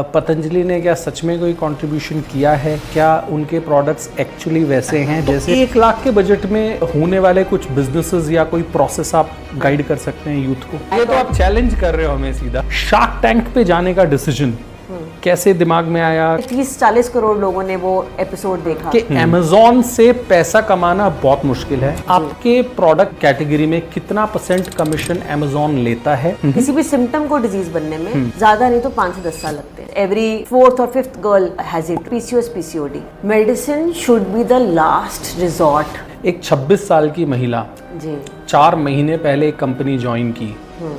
पतंजलि ने क्या सच में कोई कंट्रीब्यूशन किया है? क्या उनके प्रोडक्ट्स एक्चुअली वैसे हैं जैसे 1 लाख के बजट में होने वाले कुछ बिजनेसेस या कोई प्रोसेस आप गाइड कर सकते हैं यूथ को? ये तो आप चैलेंज कर रहे हो हमें सीधा। शार्क टैंक पे जाने का डिसीजन कैसे दिमाग में आया? 30-40 करोड़ लोगों ने वो एपिसोड देखा कि Amazon से पैसा कमाना बहुत मुश्किल है। आपके प्रोडक्ट कैटेगरी में कितना % कमीशन Amazon लेता है? किसी भी सिम्टम को डिजीज बनने में ज्यादा नहीं तो 5 से 10 साल लगते हैं। एवरी 4th और 5th girl has it. PCOS PCOD medicine should be the last resort. एक 26 साल की महिला जी 4 महीने पहले एक कंपनी ज्वाइन की,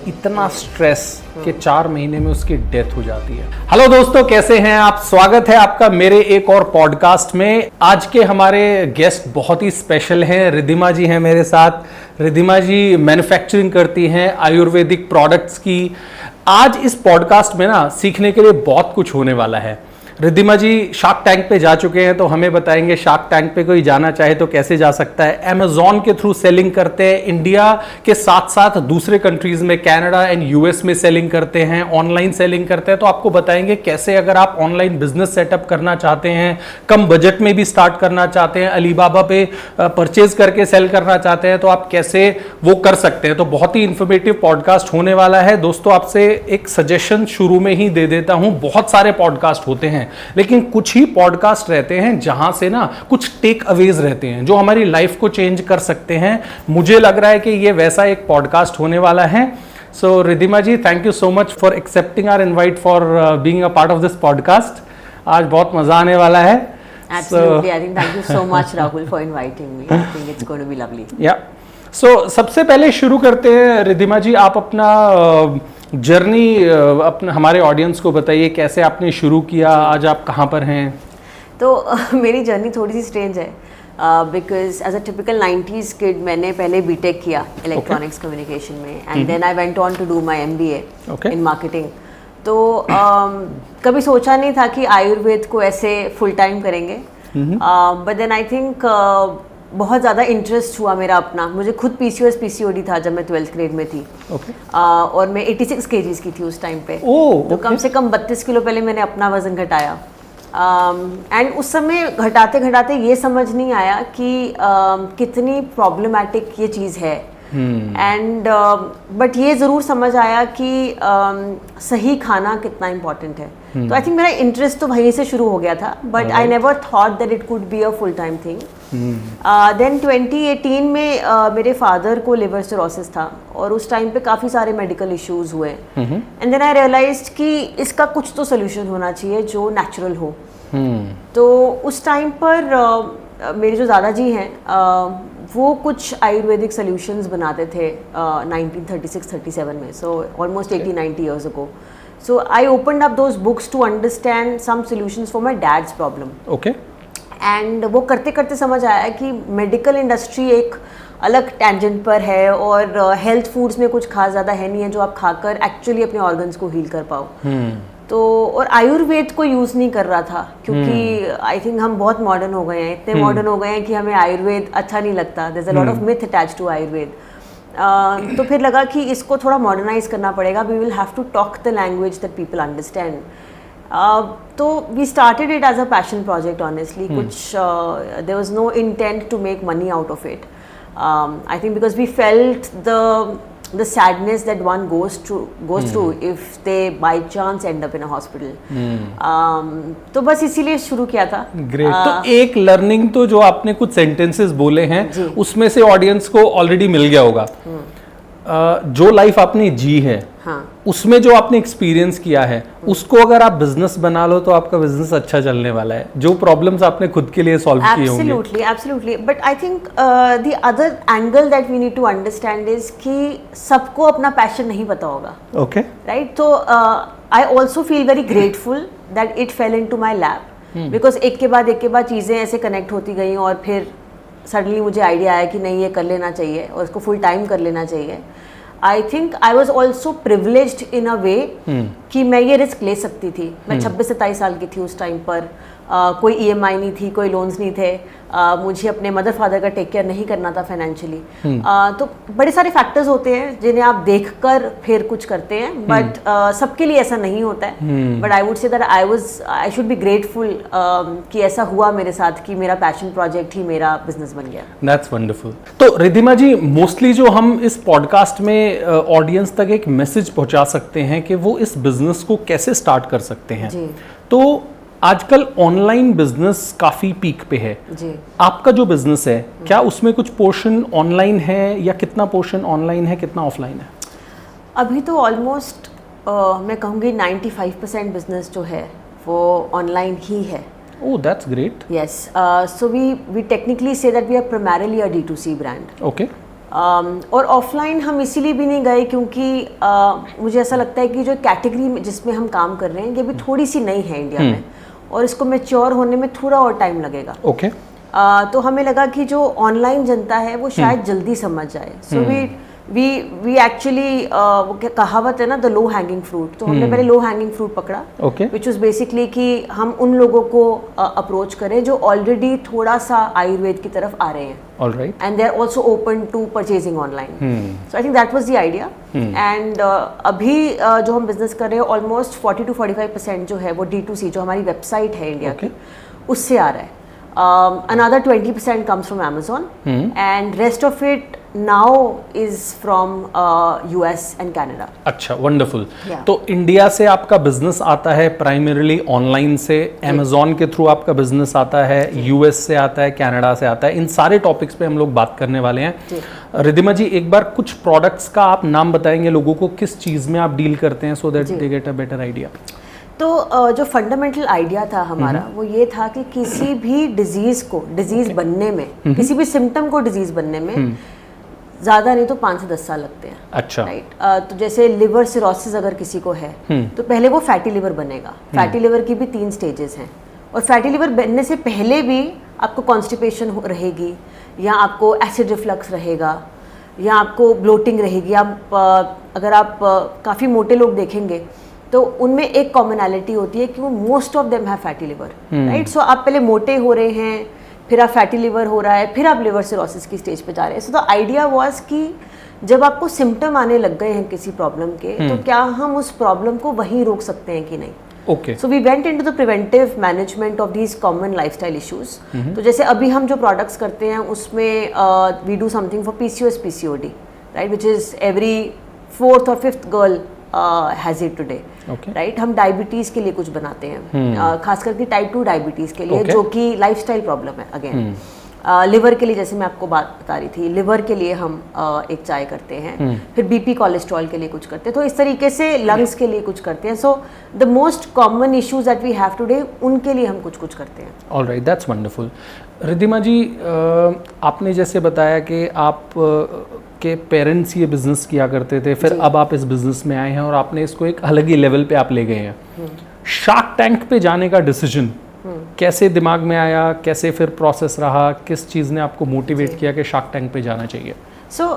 इतना स्ट्रेस कि 4 महीने में उसकी डेथ हो जाती है। हेलो दोस्तों, कैसे हैं आप? स्वागत है आपका मेरे एक और पॉडकास्ट में। आज के हमारे गेस्ट बहुत ही स्पेशल हैं। रिद्धिमा जी हैं मेरे साथ। रिद्धिमा जी मैन्युफैक्चरिंग करती हैं आयुर्वेदिक प्रोडक्ट्स की। आज इस पॉडकास्ट में ना सीखने के लिए बहुत कुछ होने वाला है। रिद्धिमा जी शार्क टैंक पे जा चुके हैं तो हमें बताएंगे शार्क टैंक पे कोई जाना चाहे तो कैसे जा सकता है। अमेजॉन के थ्रू सेलिंग करते हैं, इंडिया के साथ साथ दूसरे कंट्रीज में कनाडा एंड यूएस में सेलिंग करते हैं, ऑनलाइन सेलिंग करते हैं। तो आपको बताएंगे कैसे अगर आप ऑनलाइन बिजनेस सेटअप करना चाहते हैं, कम बजट में भी स्टार्ट करना चाहते हैं, अलीबाबा पे परचेज करके सेल करना चाहते हैं तो आप कैसे वो कर सकते हैं। तो बहुत ही इंफॉर्मेटिव पॉडकास्ट होने वाला है। दोस्तों आपसे एक सजेशन शुरू में ही दे देता हूं, बहुत सारे पॉडकास्ट होते हैं लेकिन कुछ ही पॉडकास्ट रहते हैं जहां से ना कुछ टेक अवेज रहते हैं जो हमारी लाइफ को चेंज कर सकते हैं। मुझे लग रहा है कि ये वैसा एक पॉडकास्ट होने वाला है। So Riddhima ji, thank you so much for accepting our invite for being a part of this podcast. आज बहुत मजा आने वाला है। Absolutely. I think thank you so much, Rahul, for inviting me. I think it's going to be lovely. Yeah. So सबसे पहले शुरू करते हैं रिद्धिमा जी, आप अपना जर्नी अपने हमारे ऑडियंस को बताइए, कैसे आपने शुरू किया, आज आप कहाँ पर हैं? तो मेरी जर्नी थोड़ी सी स्ट्रेंज है because as a typical 90s kid मैंने पहले बीटेक किया इलेक्ट्रॉनिक्स कम्युनिकेशन में and then I went on to do my MBA in marketing. तो कभी सोचा नहीं था कि आयुर्वेद को ऐसे फुल टाइम करेंगे, बट देन आई थिंक बहुत ज़्यादा इंटरेस्ट हुआ मेरा अपना। मुझे खुद PCOS PCOD था जब मैं 12th ग्रेड में थी। और मैं 86 kgs की थी उस टाइम पे। तो कम से कम 32 किलो पहले मैंने अपना वजन घटाया। एंड उस समय घटाते घटाते ये समझ नहीं आया कि कितनी प्रॉब्लमैटिक ये चीज़ है। एंड बट ये ज़रूर समझ आया कि सही खाना कितना इम्पॉर्टेंट है। तो आई थिंक मेरा इंटरेस्ट तो वहीं से शुरू हो गया था, but I never thought that it could be a full time thing. Then 2018 में मेरे फादर को लिवर सिरोसिस था और उस टाइम पे काफ़ी सारे मेडिकल इश्यूज हुए एंड देन आई रियलाइज्ड कि इसका कुछ तो सोल्यूशन होना चाहिए जो नेचुरल हो। तो उस टाइम पर मेरे जो दादाजी हैं वो कुछ आयुर्वेदिक सोल्यूशंस बनाते थे 1936-37 में, so almost 80-90 years ago. So I opened up those books to understand some solutions for my dad's problem. Okay. And वो करते करते समझ आया कि मेडिकल इंडस्ट्री एक अलग टेंजेंट पर है और हेल्थ फूड्स में कुछ खास ज़्यादा है नहीं है जो आप खाकर एक्चुअली अपने ऑर्गन्स को हील कर पाओ। तो और आयुर्वेद को यूज़ नहीं कर रहा था क्योंकि आई थिंक हम बहुत मॉडर्न हो गए हैं, इतने मॉडर्न हो गए हैं कि हमें आयुर्वेद अच्छा नहीं लगता। There is a lot of myth attached to Ayurveda. तो फिर लगा कि इसको थोड़ा मॉडर्नाइज करना पड़ेगा। We will have to talk the language that people understand. तो we started it as a passion project honestly. कुछ there was no intent to make money out of it. I think because we felt the sadness that one goes through if they by chance end up in a hospital. तो बस इसीलिए शुरू किया था। Great. तो एक learning तो जो आपने कुछ सेंटेंसेस बोले हैं उसमें से ऑडियंस को ऑलरेडी मिल गया होगा। जो लाइफ आपने जी है, हाँ, उसमें जो आपने एक्सपीरियंस किया है उसको अगर आप बिजनेस बना लो तो आपका बिजनेस अच्छा चलने वाला है। जो प्रॉब्लम्स आपने खुद के लिए सॉल्व किए होंगे। Absolutely. But I think the other angle that we need to understand is कि सबको अपना पैशन नहीं पता होगा। Okay, right. तो I also feel very grateful that it fell into my lap because एक के बाद चीज़ें ऐसे कनेक्ट होती गई और फिर सडनली मुझे आइडिया आया कि नहीं ये कर लेना चाहिए और इसको फुल टाइम कर लेना चाहिए। I think I was also privileged in a way कि मैं ये रिस्क ले सकती थी। मैं 26-27 साल की थी उस टाइम पर। कोई EMI नहीं थी, कोई लोन्स नहीं थे, मुझे अपने मदर फादर का टेक केयर नहीं करना था फाइनेंशियली। तो बड़े सारे फैक्टर्स होते हैं जिन्हें आप देखकर फिर कुछ करते हैं, बट सबके लिए ऐसा नहीं होता है। But I would say that I should be grateful कि ऐसा हुआ मेरे साथ कि मेरा पैशन प्रोजेक्ट ही मेरा बिजनेस बन गया। That's wonderful. तो रिद्धिमा जी, मोस्टली जो हम इस पॉडकास्ट में ऑडियंस तक एक मैसेज पहुंचा सकते हैं कि वो इस बिजनेस को कैसे स्टार्ट कर सकते हैं जी। तो आजकल ऑनलाइन बिजनेस काफी पीक पे है जी। आपका जो बिजनेस है, क्या उसमें कुछ पोर्शन ऑनलाइन है या कितना पोर्शन ऑनलाइन है, कितना ऑफलाइन है? अभी तो ऑलमोस्ट मैं कहूँगी 95% बिजनेस जो है वो ऑनलाइन ही है। Oh, that's great. Yes, so we technically say that we are primarily a D2C brand. Okay. और ऑफलाइन हम इसीलिए भी नहीं गए क्योंकि मुझे ऐसा लगता है कि जो कैटेगरी जिसमें हम काम कर रहे हैं ये भी थोड़ी सी नई है इंडिया में, और इसको मैच्योर होने में थोड़ा और टाइम लगेगा। ओके। तो हमें लगा कि जो ऑनलाइन जनता है वो शायद जल्दी समझ जाए। सो वी एक्चुअली कहावत है ना, द लो हैंगिंग फ्रूट, तो हमने पहले लो हैंगिंग फ्रूट पकड़ा, विच वाज बेसिकली कि हम उन लोगों को अप्रोच करें जो ऑलरेडी थोड़ा सा आयुर्वेद की तरफ आ रहे हैं, alright, and they are also open to purchasing online. So I think that was the idea. And अभी जो हम बिजनेस कर रहे हैं ऑलमोस्ट 40 to 45% जो है वो D2C, जो हमारी वेबसाइट है इंडिया की, उससे आ रहा है। Another 20% comes from Amazon, and rest of it now is from US and Canada. अच्छा, वंडरफुल। Yeah. तो इंडिया से आपका बिजनेस आता है प्राइमरीली ऑनलाइन से, अमेजोन के थ्रू आपका बिजनेस आता है, US से आता है, कनाडा से आता है। इन सारे टॉपिक्स पे हम लोग बात करने वाले हैं। रिद्धिमा जी, एक बार कुछ प्रोडक्ट्स का आप नाम बताएंगे लोगों को, किस चीज़ में आप डील करते हैं, so that they get a better idea. तो जो फंडामेंटल आइडिया था हमारा वो ये था कि किसी भी डिजीज बनने में, किसी भी सिम्टम को डिजीज बनने में ज़्यादा नहीं तो 5 से 10 साल लगते हैं। अच्छा। राइट। तो जैसे लिवर सिरोसिस अगर किसी को है तो पहले वो फैटी लिवर बनेगा। फैटी लिवर की भी 3 स्टेजेस हैं, और फैटी लिवर बनने से पहले भी आपको कॉन्स्टिपेशन रहेगी, या आपको एसिड रिफ्लक्स रहेगा, या आपको ब्लोटिंग रहेगी। अगर आप काफ़ी मोटे लोग देखेंगे तो उनमें एक कॉमनैलिटी होती है कि वो most of them have fatty liver, right. So आप पहले मोटे हो रहे हैं, फिर आप फैटी लिवर हो रहा है, फिर आप लिवर सिरोसिस की स्टेज पे जा रहे हैं। सो द आइडिया वाज कि जब आपको सिम्टम आने लग गए हैं किसी प्रॉब्लम के, तो क्या हम उस प्रॉब्लम को वहीं रोक सकते हैं कि नहीं। Okay. So we went into the preventive management of these common lifestyle issues. तो जैसे अभी हम जो प्रोडक्ट्स करते हैं उसमें we do something for PCOS PCOD, right, which is every 4th or 5th girl has it today, right. हम diabetes के लिए कुछ बनाते हैं, खास करके टाइप 2 डायबिटीज के लिए, जो कि लाइफस्टाइल प्रॉब्लम है अगेन। लिवर के लिए जैसे मैं आपको बात बता रही थी, लिवर के लिए हम एक चाय करते हैं, फिर BP कोलेस्ट्रॉल के लिए कुछ करते हैं, तो इस तरीके से लंग्स के लिए कुछ करते हैं। So the most common issues that we have today, उनके लिए हम कुछ करते हैं। Alright, that's wonderful. Riddhima ji, आपने जैसे बताया कि आप के पेरेंट्स ये बिजनेस किया करते थे, फिर अब आप इस बिजनेस में आए हैं और आपने इसको एक अलग ही लेवल पे आप ले गए हैं। शार्क टैंक पे जाने का डिसीजन कैसे दिमाग में आया, कैसे फिर प्रोसेस रहा, किस चीज़ ने आपको मोटिवेट किया कि शार्क टैंक पे जाना चाहिए? सो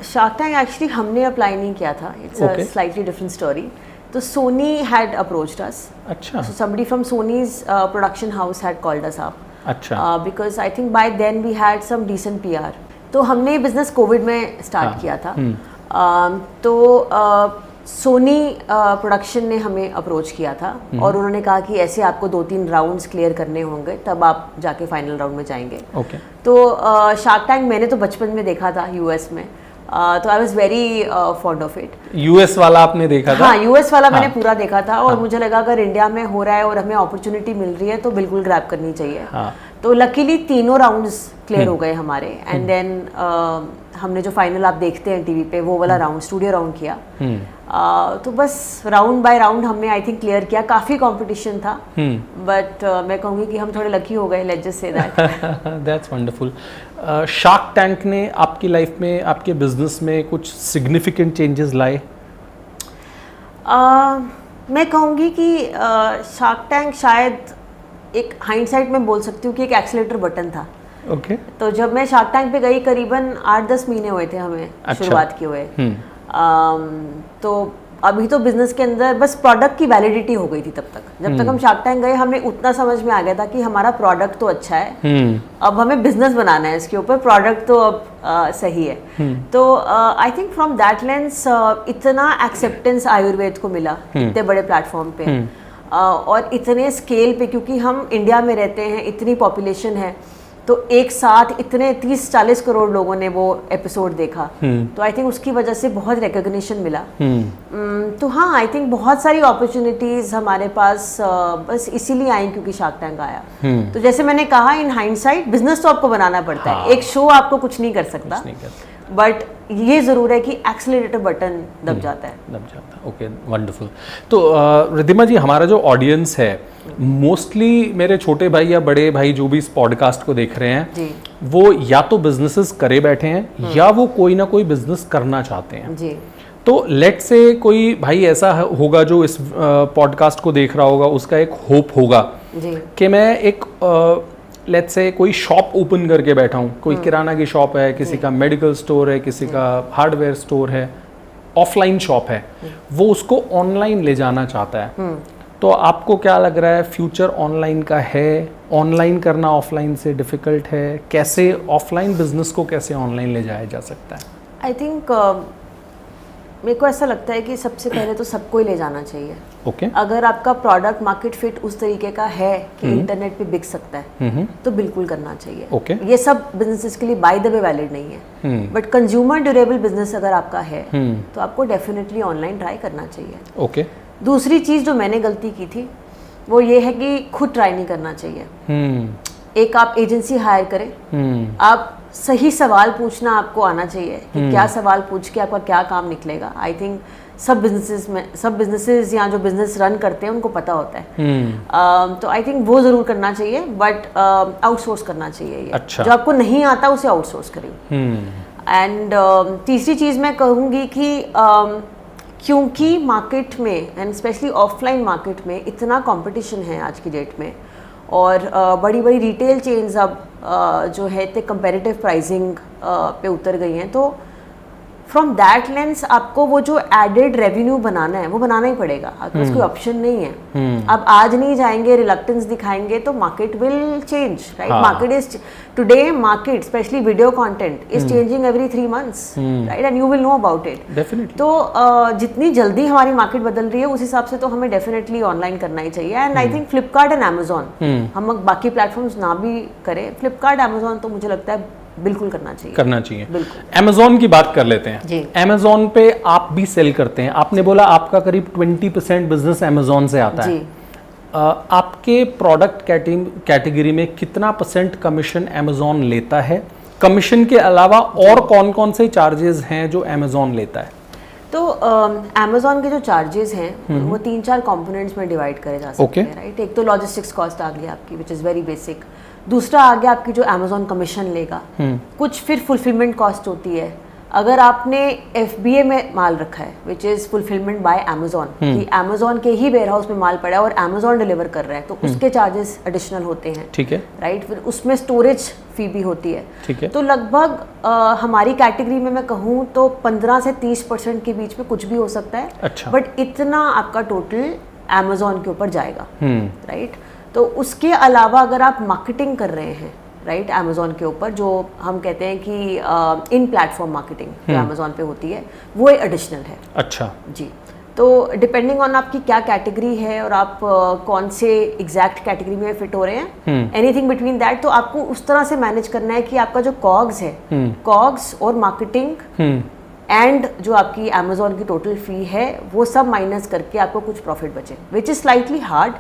शार्क टैंक एक्चुअली हमने अप्लाई नहीं किया था, it's a slightly different story. तो सोनी हैड अप्रोच्ड अस। अच्छा। So somebody from Sony's production house had called us up. अच्छा। Because I think by then we had some decent PR। तो हमने business Covid में start किया था। तो Soni production ने हमें अप्रोच किया था और उन्होंने कहा कि ऐसे आपको 2-3 राउंड्स क्लियर करने होंगे, तब आप जाके फाइनल राउंड में जाएंगे। ओके। तो शार्क टैंक मैंने तो बचपन में देखा था US में, तो I was very fond of it. US वाला आपने देखा था? हाँ, US वाला मैंने पूरा देखा था, और मुझे लगा अगर इंडिया में हो रहा है और हमें अपॉर्चुनिटी मिल रही है तो बिल्कुल ग्रैब करनी चाहिए। तो लकीली 3 राउंड्स क्लियर हो गए हमारे, एंड देन हमने जो फाइनल आप देखते हैं टीवी पे वो वाला राउंड, स्टूडियो राउंड किया। तो बस राउंड बाय राउंड हमने आई थिंक क्लियर किया। काफ़ी कंपटीशन था, बट मैं कहूँगी कि हम थोड़े लकी हो गए, let's just say that. That's wonderful. Shark tank ने आपकी लाइफ में, आपके बिजनेस में कुछ सिग्निफिकेंट चेंजेस लाए? मैं कहूँगी कि शार्क टैंक शायद एक हाइंडसाइट में बोल सकती हूँ कि एक एक्सीलेटर बटन था। ओके। तो जब मैं शार्क टैंक पे गई, करीबन 8-10 महीने हुए थे हमें शुरुआत किए हुए। तो अभी तो बिजनेस के अंदर बस प्रोडक्ट की वैलिडिटी हो गई थी तब तक, जब तक हम शार्क टैंक गए हमें उतना समझ में आ गया था कि हमारा प्रोडक्ट तो अच्छा है, अब हमें बिजनेस बनाना है इसके ऊपर, प्रोडक्ट तो अब सही है। तो I think from that lens इतना एक्सेप्टेंस आयुर्वेद को मिला इतने बड़े प्लेटफॉर्म पे और इतने स्केल पे, क्योंकि हम इंडिया में रहते हैं, इतनी पॉपुलेशन है, तो एक साथ इतने 30-40 करोड़ लोगों ने वो एपिसोड देखा, तो आई थिंक उसकी वजह से बहुत रिकॉग्निशन मिला। तो हाँ, आई थिंक बहुत सारी अपॉर्चुनिटीज हमारे पास बस इसीलिए आई क्योंकि शार्क टैंक आया। तो जैसे मैंने कहा, इन हाइंडसाइट बिजनेस तो आपको बनाना पड़ता है, एक शो आपको कुछ नहीं कर सकता, बट ये जरूर है कि एक्सेलरेटर बटन दब जाता है। Okay, wonderful. तो रिद्धिमा जी, हमारा जो ऑडियंस है मोस्टली मेरे छोटे भाई या बड़े भाई जो भी इस पॉडकास्ट को देख रहे हैं जी, वो या तो बिजनेसेस करे बैठे हैं या वो कोई ना कोई बिजनेस करना चाहते हैं जी। तो लेट से कोई भाई ऐसा होगा जो इस पॉडकास्ट को देख रहा होगा, उसका एक होप होगा कि मैं एक लेट्स से कोई शॉप ओपन करके बैठा हूँ, कोई किराना की शॉप है, किसी का मेडिकल स्टोर है, किसी का हार्डवेयर स्टोर है, ऑफलाइन शॉप है, वो उसको ऑनलाइन ले जाना चाहता है। तो आपको क्या लग रहा है, फ्यूचर ऑनलाइन का है? ऑनलाइन करना ऑफलाइन से डिफिकल्ट है? कैसे ऑफलाइन बिजनेस को कैसे ऑनलाइन ले जाया जा सकता है? आई थिंक मेरे को ऐसा लगता है कि सबसे पहले तो सबको ही ले जाना चाहिए। ओके। अगर आपका प्रोडक्ट मार्केट फिट उस तरीके का है कि इंटरनेट पे बिक सकता है तो बिल्कुल करना चाहिए। ओके। ये सब बिजनेसेस के लिए बाय द वे वैलिड नहीं है, बट कंज्यूमर ड्यूरेबल बिजनेस अगर आपका है तो आपको डेफिनेटली ऑनलाइन ट्राई करना चाहिए। ओके। दूसरी चीज जो मैंने गलती की थी वो ये है कि खुद ट्राई नहीं करना चाहिए। एक आप एजेंसी हायर करें, आप सही सवाल पूछना आपको आना चाहिए कि क्या सवाल पूछ के आपका क्या काम निकलेगा। आई थिंक सब बिजनेसेस या जो बिजनेस रन करते हैं उनको पता होता है। तो आई थिंक वो जरूर करना चाहिए, बट आउटसोर्स करना चाहिए ये। अच्छा। जो आपको नहीं आता उसे आउटसोर्स करिए। एंड तीसरी चीज मैं कहूँगी कि क्योंकि मार्केट में एंड स्पेशली ऑफलाइन मार्केट में इतना कंपटीशन है आज की डेट में, और बड़ी बड़ी रिटेल चेन्स अब जो है इतने कंपेरेटिव प्राइसिंग पे उतर गई हैं, तो फ्रॉम दैट लेंस आपको वो जो एडेड रेवेन्यू बनाना है वो बनाना ही पड़ेगा, आपके पास कोई ऑप्शन नहीं है। अब आज नहीं जाएंगे, रिलक्टेंस दिखाएंगे तो market will change, right? Market is today, market specially video content is changing every 3 months, right? And you will know about it definitely. तो जितनी जल्दी हमारी मार्केट बदल रही है उस हिसाब से तो हमें डेफिनेटली ऑनलाइन करना ही चाहिए। And I think Flipkart and Amazon, हम बाकी प्लेटफॉर्म्स ना भी करें, फ्लिपकार्ट अमेजॉन तो मुझे लगता है बिल्कुल करना चाहिए। बिल्कुल। Amazon की बात कर लेते हैं। Amazon पे आप भी सेल करते हैं, आपने बोला आपका करीब 20% बिजनेस Amazon से आता है। आपके प्रोडक्ट कैटेगरी में कितना % कमीशन Amazon लेता है? कमीशन के अलावा और कौन कौन से चार्जेस हैं जो Amazon लेता है? तो Amazon के जो चार्जेस हैं वो 3-4 कंपोनेंट्स में डिवाइड करे जा सकते हैं, राइट? एक तो लॉजिस्टिक्स कॉस्ट आ गई आपकी, विच इज़ वेरी बेसिक। दूसरा आ गया आपकी जो Amazon कमीशन लेगा, कुछ फिर फुलफिलमेंट कॉस्ट होती है। अगर आपने FBA में माल रखा है, which is fulfilment bye Amazon, कि Amazon के ही वेयर हाउस में माल पड़ा है और Amazon डिलीवर कर रहा है, तो उसके चार्जेस एडिशनल होते हैं, ठीक है, राइट? फिर उसमें स्टोरेज फी भी होती है, ठीक है। तो लगभग हमारी कैटेगरी में मैं कहूँ तो 15 से 30% के बीच में कुछ भी हो सकता है। अच्छा। बट इतना आपका टोटल Amazon के ऊपर जाएगा, राइट? तो उसके अलावा अगर आप मार्केटिंग कर रहे हैं, राइट, Amazon के ऊपर, जो हम कहते हैं कि इन प्लेटफॉर्म मार्केटिंग जो Amazon पे होती है, वो एडिशनल है। अच्छा जी। तो डिपेंडिंग ऑन आपकी क्या कैटेगरी है और आप कौन से एग्जैक्ट कैटेगरी में फिट हो रहे हैं, एनीथिंग बिटवीन दैट, तो आपको उस तरह से मैनेज करना है कि आपका जो कॉग्स है, कॉग्स और मार्केटिंग एंड जो आपकी Amazon की टोटल फी है वो सब माइनस करके आपको कुछ प्रॉफिट बचे, विच इज स्लाइटली हार्ड,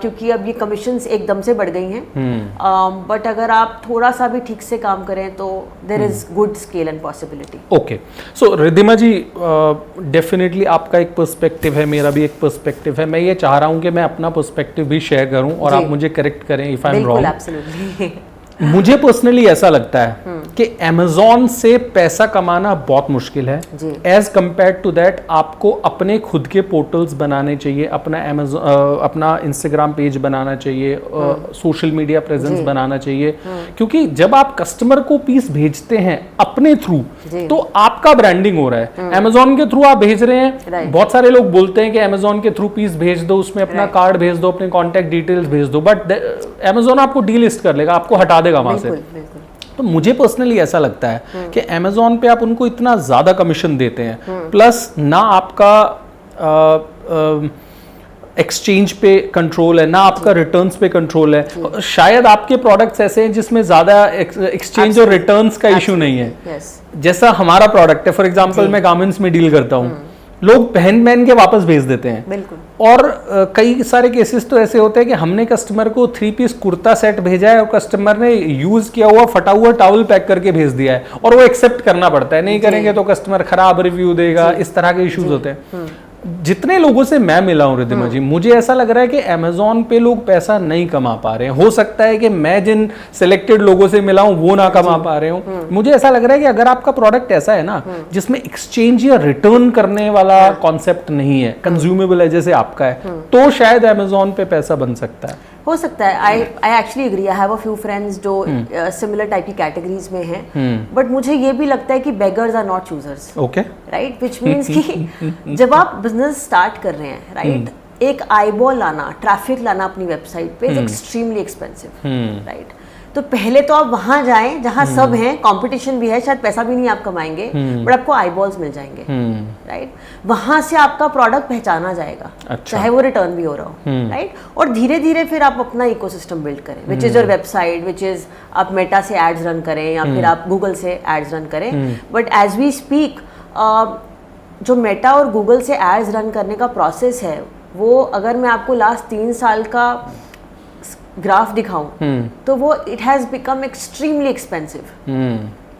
क्योंकि अब ये कमीशंस एकदम से बढ़ गई हैं। बट अगर आप थोड़ा सा भी ठीक से काम करें तो there is good scale and possibility. Okay, so Riddhima ji, definitely आपका एक पर्सपेक्टिव है, मेरा भी एक पर्सपेक्टिव है। मैं ये चाह रहा हूँ कि मैं अपना पर्सपेक्टिव भी शेयर करूँ और आप मुझे करेक्ट करें if I am wrong. Absolutely. मुझे पर्सनली ऐसा लगता है कि Amazon से पैसा कमाना बहुत मुश्किल है। एज कंपेयर टू दैट आपको अपने खुद के पोर्टल्स बनाने चाहिए, अपना इंस्टाग्राम पेज बनाना चाहिए, सोशल मीडिया प्रेजेंस बनाना चाहिए, क्योंकि जब आप कस्टमर को पीस भेजते हैं अपने थ्रू तो आपका ब्रांडिंग हो रहा है। Amazon के थ्रू आप भेज रहे हैं, बहुत सारे लोग बोलते हैं कि Amazon के थ्रू पीस भेज दो, उसमें अपना कार्ड भेज दो, अपने कॉन्टैक्ट डिटेल्स भेज दो, बट Amazon आपको डीलिस्ट कर लेगा, आपको हटा देगा वहां से। तो मुझे पर्सनली ऐसा लगता है कि Amazon पे आप उनको इतना ज्यादा कमीशन देते हैं, प्लस ना आपका एक्सचेंज पे कंट्रोल है, ना आपका रिटर्न्स पे कंट्रोल है। शायद आपके प्रोडक्ट्स ऐसे हैं जिसमें ज्यादा एक्सचेंज और रिटर्न्स का इशू नहीं है। जैसा हमारा प्रोडक्ट है, फॉर एग्जांपल मैं गारमेंट्स में डील करता हूँ, लोग पहन के वापस भेज देते हैं। बिल्कुल। और कई सारे केसेस तो ऐसे होते हैं कि हमने कस्टमर को 3 पीस कुर्ता सेट भेजा है और कस्टमर ने यूज किया हुआ फटा हुआ टॉवल पैक करके भेज दिया है, और वो एक्सेप्ट करना पड़ता है, नहीं करेंगे तो कस्टमर खराब रिव्यू देगा, इस तरह के इश्यूज होते हैं। जितने लोगों से मैं मिला हूं रिद्धिमा जी, मुझे ऐसा लग रहा है कि Amazon पे लोग पैसा नहीं कमा पा रहे हैं। हो सकता है कि मैं जिन सिलेक्टेड लोगों से मिला हूं वो ना कमा पा रहे हो। मुझे ऐसा लग रहा है कि अगर आपका प्रोडक्ट ऐसा है ना जिसमें एक्सचेंज या रिटर्न करने वाला कॉन्सेप्ट नहीं है, कंज्यूमेबल है जैसे आपका है, तो शायद Amazon पे पैसा बन सकता है। हो सकता है। I actually agree. I have a few friends जो सिमिलर टाइप की कैटेगरीज में हैं, बट मुझे ये भी लगता है कि beggars are not choosers. Okay, right, which means कि जब आप बिजनेस स्टार्ट कर रहे हैं, राइट, एक आईबॉल लाना, ट्रैफिक लाना अपनी वेबसाइट पे इज एक्सट्रीमली एक्सपेंसिव, राइट। तो पहले तो आप वहां जाएं जहां सब हैं, कंपटीशन भी है, शायद पैसा भी नहीं आप कमाएंगे, बट आपको आईबॉल्स मिल जाएंगे, राइट। वहां से आपका प्रोडक्ट पहचाना जाएगा, चाहे वो रिटर्न भी हो रहा हो, राइट। और धीरे धीरे फिर आप अपना इकोसिस्टम बिल्ड करें, which is your website, which is आप मेटा से एड्स रन करें या फिर आप गूगल से एड्स रन करें। बट एज वी स्पीक, जो मेटा और गूगल से एड्स रन करने का प्रोसेस है, वो अगर मैं आपको लास्ट 3 साल का ग्राफ दिखाऊं तो वो it has become extremely expensive.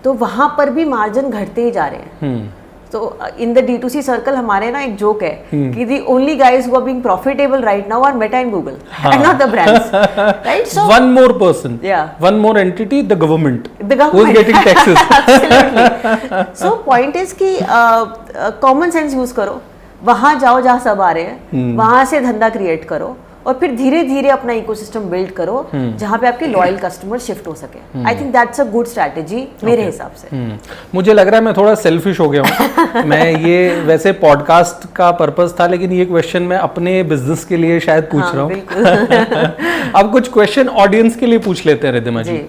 तो वहां पर भी मार्जिन घटते ही जा रहे हैं। तो इन द D2C सर्कल हमारे ना एक जोक है कि the only guys who are being profitable right now are Meta and Google and not the brands, right. So one more person, one more entity, the government who is getting taxes. Absolutely. So point is कि common sense use करो, वहां जाओ जहां सब आ रहे हैं, वहां से धंधा क्रिएट करो, और फिर धीरे धीरे अपना इकोसिस्टम बिल्ड करो जहां पे आपके लॉयल कस्टमर शिफ्ट हो सके। I think that's a good strategy मेरे हिसाब से। मुझे लग रहा है मैं थोड़ा सेल्फिश हो गया हूँ। मैं ये वैसे पॉडकास्ट का पर्पस था, लेकिन ये क्वेश्चन मैं अपने बिजनेस के लिए शायद पूछ रहा हूँ। अब कुछ क्वेश्चन ऑडियंस के लिए पूछ लेते हैं रिद्धिमा जी।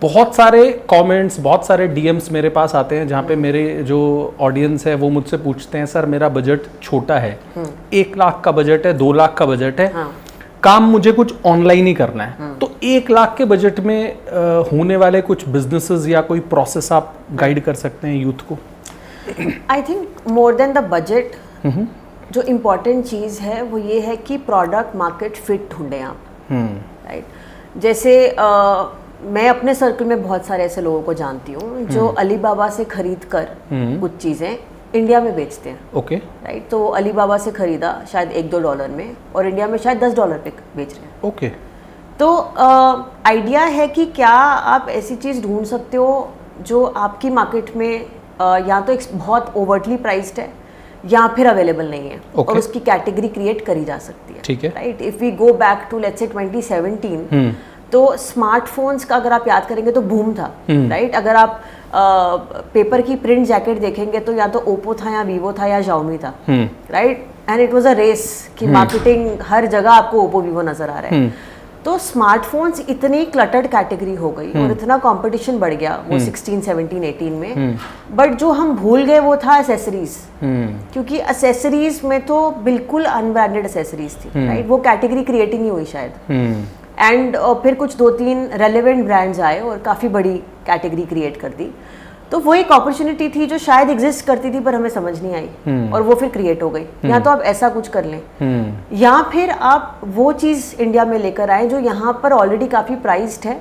बहुत सारे कमेंट्स, बहुत सारे डीएम्स मेरे पास आते हैं जहाँ पे मेरे जो ऑडियंस है वो मुझसे पूछते हैं, सर मेरा बजट छोटा है, 1 लाख का बजट है, 2 लाख का बजट है, काम मुझे कुछ ऑनलाइन ही करना है, तो 1 लाख के बजट में होने वाले कुछ बिजनेसेस या कोई प्रोसेस आप गाइड कर सकते हैं यूथ को? I think more than the budget, जो इम्पोर्टेंट चीज़ है वो ये है कि प्रोडक्ट मार्केट फिट ढूंढें आप, राइट। जैसे मैं अपने सर्कल में बहुत सारे ऐसे लोगों को जानती हूँ जो अलीबाबा से खरीद कर कुछ चीज़ें इंडिया में बेचते हैं। Okay, right. तो अलीबाबा से खरीदा शायद $1-2 में, और इंडिया में शायद $10 पे बेच रहे हैं। ओके। तो आइडिया है कि क्या आप ऐसी चीज़ ढूंढ सकते हो जो आपकी मार्केट में या तो एक बहुत ओवर्टली प्राइस्ड है या फिर अवेलेबल नहीं है, और उसकी कैटेगरी क्रिएट करी जा सकती है। ठीक है, right. If we go back to let's say 2017, तो स्मार्टफोन्स का अगर आप याद करेंगे तो बूम था, राइट। अगर आप पेपर की प्रिंट जैकेट देखेंगे तो या तो ओप्पो था या वीवो था या Xiaomi था, right. And it was a race कि मार्केटिंग हर जगह आपको ओप्पो वीवो नजर आ रहा है। तो स्मार्टफोन्स इतनी क्लटर्ड कैटेगरी हो गई और इतना कंपटीशन बढ़ गया वो 16, 17, 18 में, बट जो हम भूल गए वो था एसेसरीज। क्योंकि एसेसरीज में तो बिल्कुल अनब्रांडेड एसेसरीज थी, राइट। वो कैटेगरी क्रिएट ही नहीं हुई शायद। एंड फिर कुछ 2-3 रेलेवेंट ब्रांड्स आए और काफ़ी बड़ी कैटेगरी क्रिएट कर दी। तो वो एक अपॉर्चुनिटी थी जो शायद एग्जिस्ट करती थी पर हमें समझ नहीं आई, और वो फिर क्रिएट हो गई। या तो आप ऐसा कुछ कर लें, या फिर आप वो चीज़ इंडिया में लेकर आए जो यहाँ पर ऑलरेडी काफ़ी प्राइस्ड है,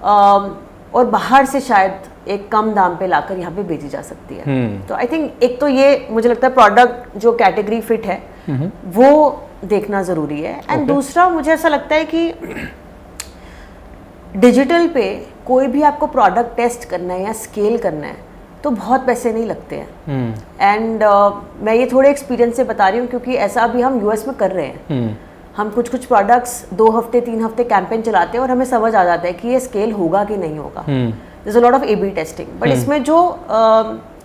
और बाहर से शायद एक कम दाम पे लाकर यहाँ पे बेची जा सकती है। तो आई थिंक एक तो ये मुझे लगता है प्रोडक्ट जो कैटेगरी फिट है वो देखना ज़रूरी है। एंड दूसरा मुझे ऐसा लगता है कि डिजिटल पे कोई भी आपको प्रोडक्ट टेस्ट करना है या स्केल करना है तो बहुत पैसे नहीं लगते हैं। एंड मैं ये थोड़े एक्सपीरियंस से बता रही हूँ क्योंकि ऐसा अभी हम यूएस में कर रहे हैं। हम कुछ प्रोडक्ट्स 2 हफ्ते 3 हफ्ते कैंपेन चलाते हैं और हमें समझ आ जाता है कि ये स्केल होगा कि नहीं होगा। There's a lot of A/B testing, but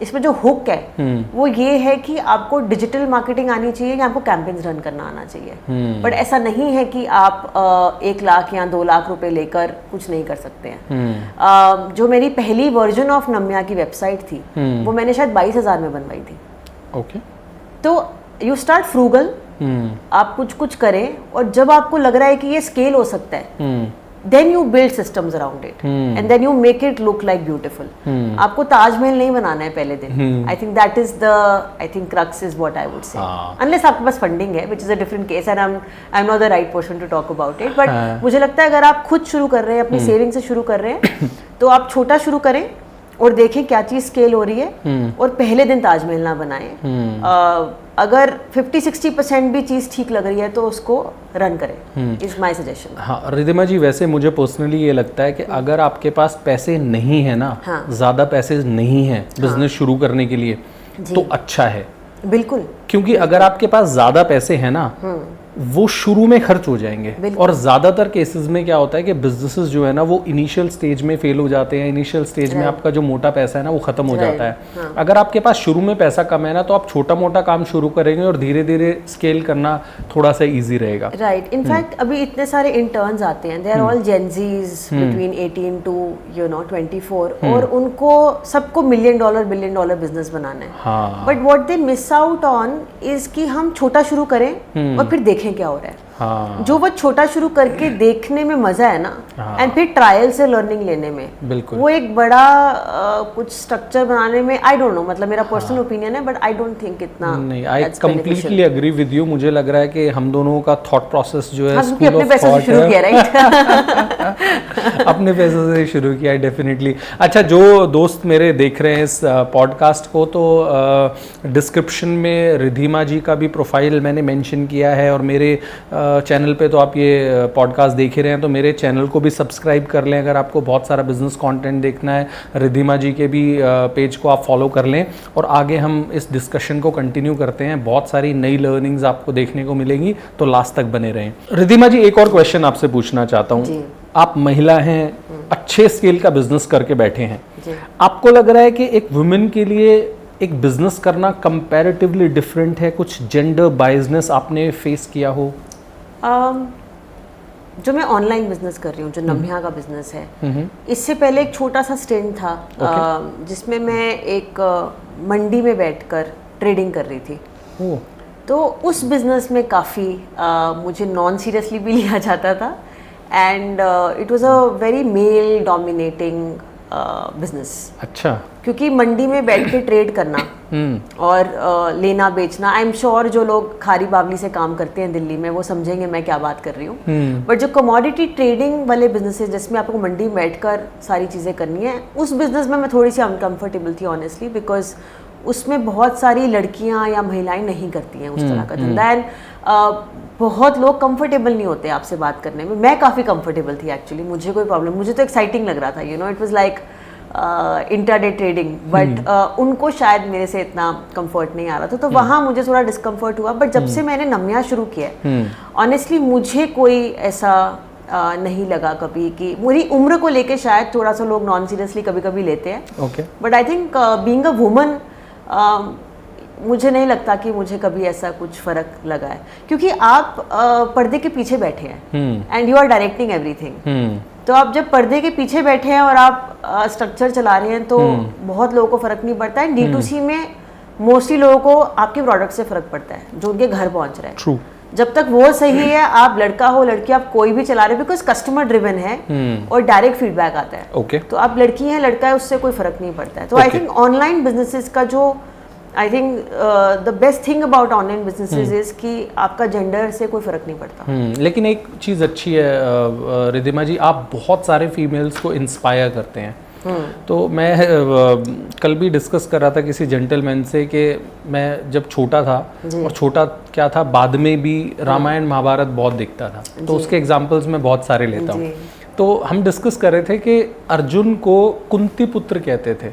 इसमें जो हुक है वो ये है कि आपको डिजिटल मार्केटिंग आनी चाहिए या आपको कैंपेन्स रन करना आना चाहिए। बट ऐसा नहीं है कि आप 1 लाख या 2 लाख रुपए लेकर कुछ नहीं कर सकते हैं। जो मेरी पहली वर्जन ऑफ नम्या की वेबसाइट थी वो मैंने शायद 22,000 में बनवाई थी। ओके। तो यू स्टार्ट फ्रूगल, आप कुछ करें और जब आपको लग रहा है कि ये स्केल हो सकता है then you build systems around it and then you make it look like beautiful. आपको ताजमहल नहीं बनाना है पहले दिन। I think that is the crux is what I would say. Unless आपके पास फंडिंग है, which is a different case and I'm not the right person to talk about it. But मुझे लगता है अगर आप खुद शुरू कर रहे हैं, अपनी सेविंग से शुरू कर रहे हैं तो आप छोटा शुरू करें और देखें क्या चीज स्केल हो रही है और पहले दिन ताजमहल ना बनाएं। अगर 50-60% भी चीज ठीक लग रही है तो उसको रन करें, इज माय सजेशन। हाँ रिद्धिमा जी, वैसे मुझे पर्सनली ये लगता है कि अगर आपके पास पैसे नहीं है ना, ज्यादा पैसे नहीं है बिजनेस शुरू करने के लिए तो अच्छा है। बिल्कुल, क्योंकि अगर आपके पास ज्यादा पैसे हैं ना वो शुरू में खर्च हो जाएंगे। और ज्यादातर केसेस में क्या होता है कि बिजनेसेस जो है ना वो इनिशियल स्टेज में फेल हो जाते हैं। इनिशियल स्टेज में आपका जो मोटा पैसा है ना वो खत्म हो जाता है। अगर आपके पास शुरू में पैसा कम है ना तो आप छोटा मोटा काम शुरू करेंगे और धीरे धीरे स्केल करना थोड़ा सा इजी रहेगा। राइट। इनफैक्ट अभी इतने सारे इंटर्न्स आते हैं, they are all Gen Zs between 18 to 24 और उनको सबको $1 billion बिजनेस बनाना है। But what they miss out on is कि हम छोटा शुरू करें और फिर देखें क्या हो रहा है। जो वो छोटा शुरू करके देखने में मजा है ना एंड फिर ट्रायल से लर्निंग लेने में, बिल्कुल वो एक बड़ा कुछ स्ट्रक्चर बनाने में आई डोंट नो, मतलब मेरा पर्सनल ओपिनियन है बट आई डोंट थिंक इतना नहीं। I completely agree with you. मुझे लग रहा है कि हम दोनों का थॉट प्रोसेस जो है स्कूल ऑफ थॉट है, शुरू किया राइट अपने पैसों से शुरू किया है डेफिनेटली। अच्छा, जो दोस्त मेरे देख रहे हैं इस पॉडकास्ट को तो डिस्क्रिप्शन में रिद्धिमा जी का भी प्रोफाइल मैंने मेंशन किया है और मेरे चैनल पे तो आप ये पॉडकास्ट देख ही रहे हैं तो मेरे चैनल को भी सब्सक्राइब कर लें। अगर आपको बहुत सारा बिजनेस कंटेंट देखना है, रिद्धिमा जी के भी पेज को आप फॉलो कर लें और आगे हम इस डिस्कशन को कंटिन्यू करते हैं। बहुत सारी नई लर्निंग्स आपको देखने को मिलेंगी तो लास्ट तक बने रहें। रिद्धिमा जी, एक और क्वेश्चन आपसे पूछना चाहता हूँ। आप महिला हैं, अच्छे स्केल का बिजनेस करके बैठे हैं, आपको लग रहा है कि एक वुमेन के लिए एक बिजनेस करना कंपैरेटिवली डिफरेंट है? कुछ जेंडर बायसनेस आपने फेस किया हो? जो मैं ऑनलाइन बिजनेस कर रही हूँ, जो नम्या का बिजनेस है, इससे पहले एक छोटा सा स्टेंट था जिसमें मैं एक मंडी में बैठकर ट्रेडिंग कर रही थी। तो उस बिजनेस में काफ़ी मुझे नॉन सीरियसली भी लिया जाता था and it was a very male dominating business. अच्छा। क्योंकि मंडी में बैठ के ट्रेड करना और लेना बेचना, आई एम श्योर जो लोग खारी बावली से काम करते हैं दिल्ली में वो समझेंगे मैं क्या बात कर रही हूँ। बट जो कमोडिटी ट्रेडिंग वाले बिजनेसेस जिसमें आपको मंडी में बैठकर सारी चीज़ें करनी है, उस बिजनेस में मैं थोड़ी सी अनकम्फर्टेबल थी ऑनेस्टली, बिकॉज उसमें बहुत सारी लड़कियां या महिलाएं नहीं करती हैं उस तरह का धंधा एंड बहुत लोग कंफर्टेबल नहीं होते आपसे बात करने में। मैं काफ़ी कंफर्टेबल थी एक्चुअली, मुझे कोई प्रॉब्लम, मुझे तो एक्साइटिंग लग रहा था, you know, it was like intraday trading, but उनको शायद मेरे से इतना कंफर्ट नहीं आ रहा था, तो वहाँ मुझे थोड़ा डिस्कम्फर्ट हुआ। बट जब से मैंने नम्या शुरू किया है, ऑनेस्टली मुझे कोई ऐसा नहीं लगा कभी कि मेरी उम्र को लेके शायद थोड़ा सा लोग नॉन सीरियसली कभी कभी लेते हैं, but I think being a woman मुझे नहीं लगता कि मुझे कभी ऐसा कुछ फर्क लगा है, क्योंकि आप पर्दे के पीछे बैठे हैं and you are directing everything. तो आप जब पर्दे के पीछे बैठे हैं और आप स्ट्रक्चर चला रहे हैं तो बहुत लोगों को फर्क नहीं पड़ता है। D2C में मोस्टली लोगों को आपके प्रोडक्ट से फर्क पड़ता है जो उनके घर पहुंच रहा है। True. जब तक वो सही है, आप लड़का हो लड़की, आप कोई भी चला रहे हो, बिकॉज कस्टमर ड्रिवन है और डायरेक्ट फीडबैक आता है। Okay. तो आप लड़की हैं लड़का है, उससे कोई फर्क नहीं पड़ता है। तो आई थिंक ऑनलाइन बिजनेसेस का जो आई think the best thing about online businesses is कि आपका जेंडर से कोई फर्क नहीं पड़ता। लेकिन एक चीज़ अच्छी है रिद्धिमा जी, आप बहुत सारे फीमेल्स को इंस्पायर करते हैं। तो मैं कल भी डिस्कस कर रहा था किसी जेंटलमैन से कि मैं जब छोटा था, और छोटा क्या था, बाद में भी रामायण महाभारत बहुत दिखता था, तो उसके एग्जांपल्स मैं बहुत सारे लेता हूँ। तो हम डिस्कस कर रहे थे कि अर्जुन को कुंती पुत्र कहते थे,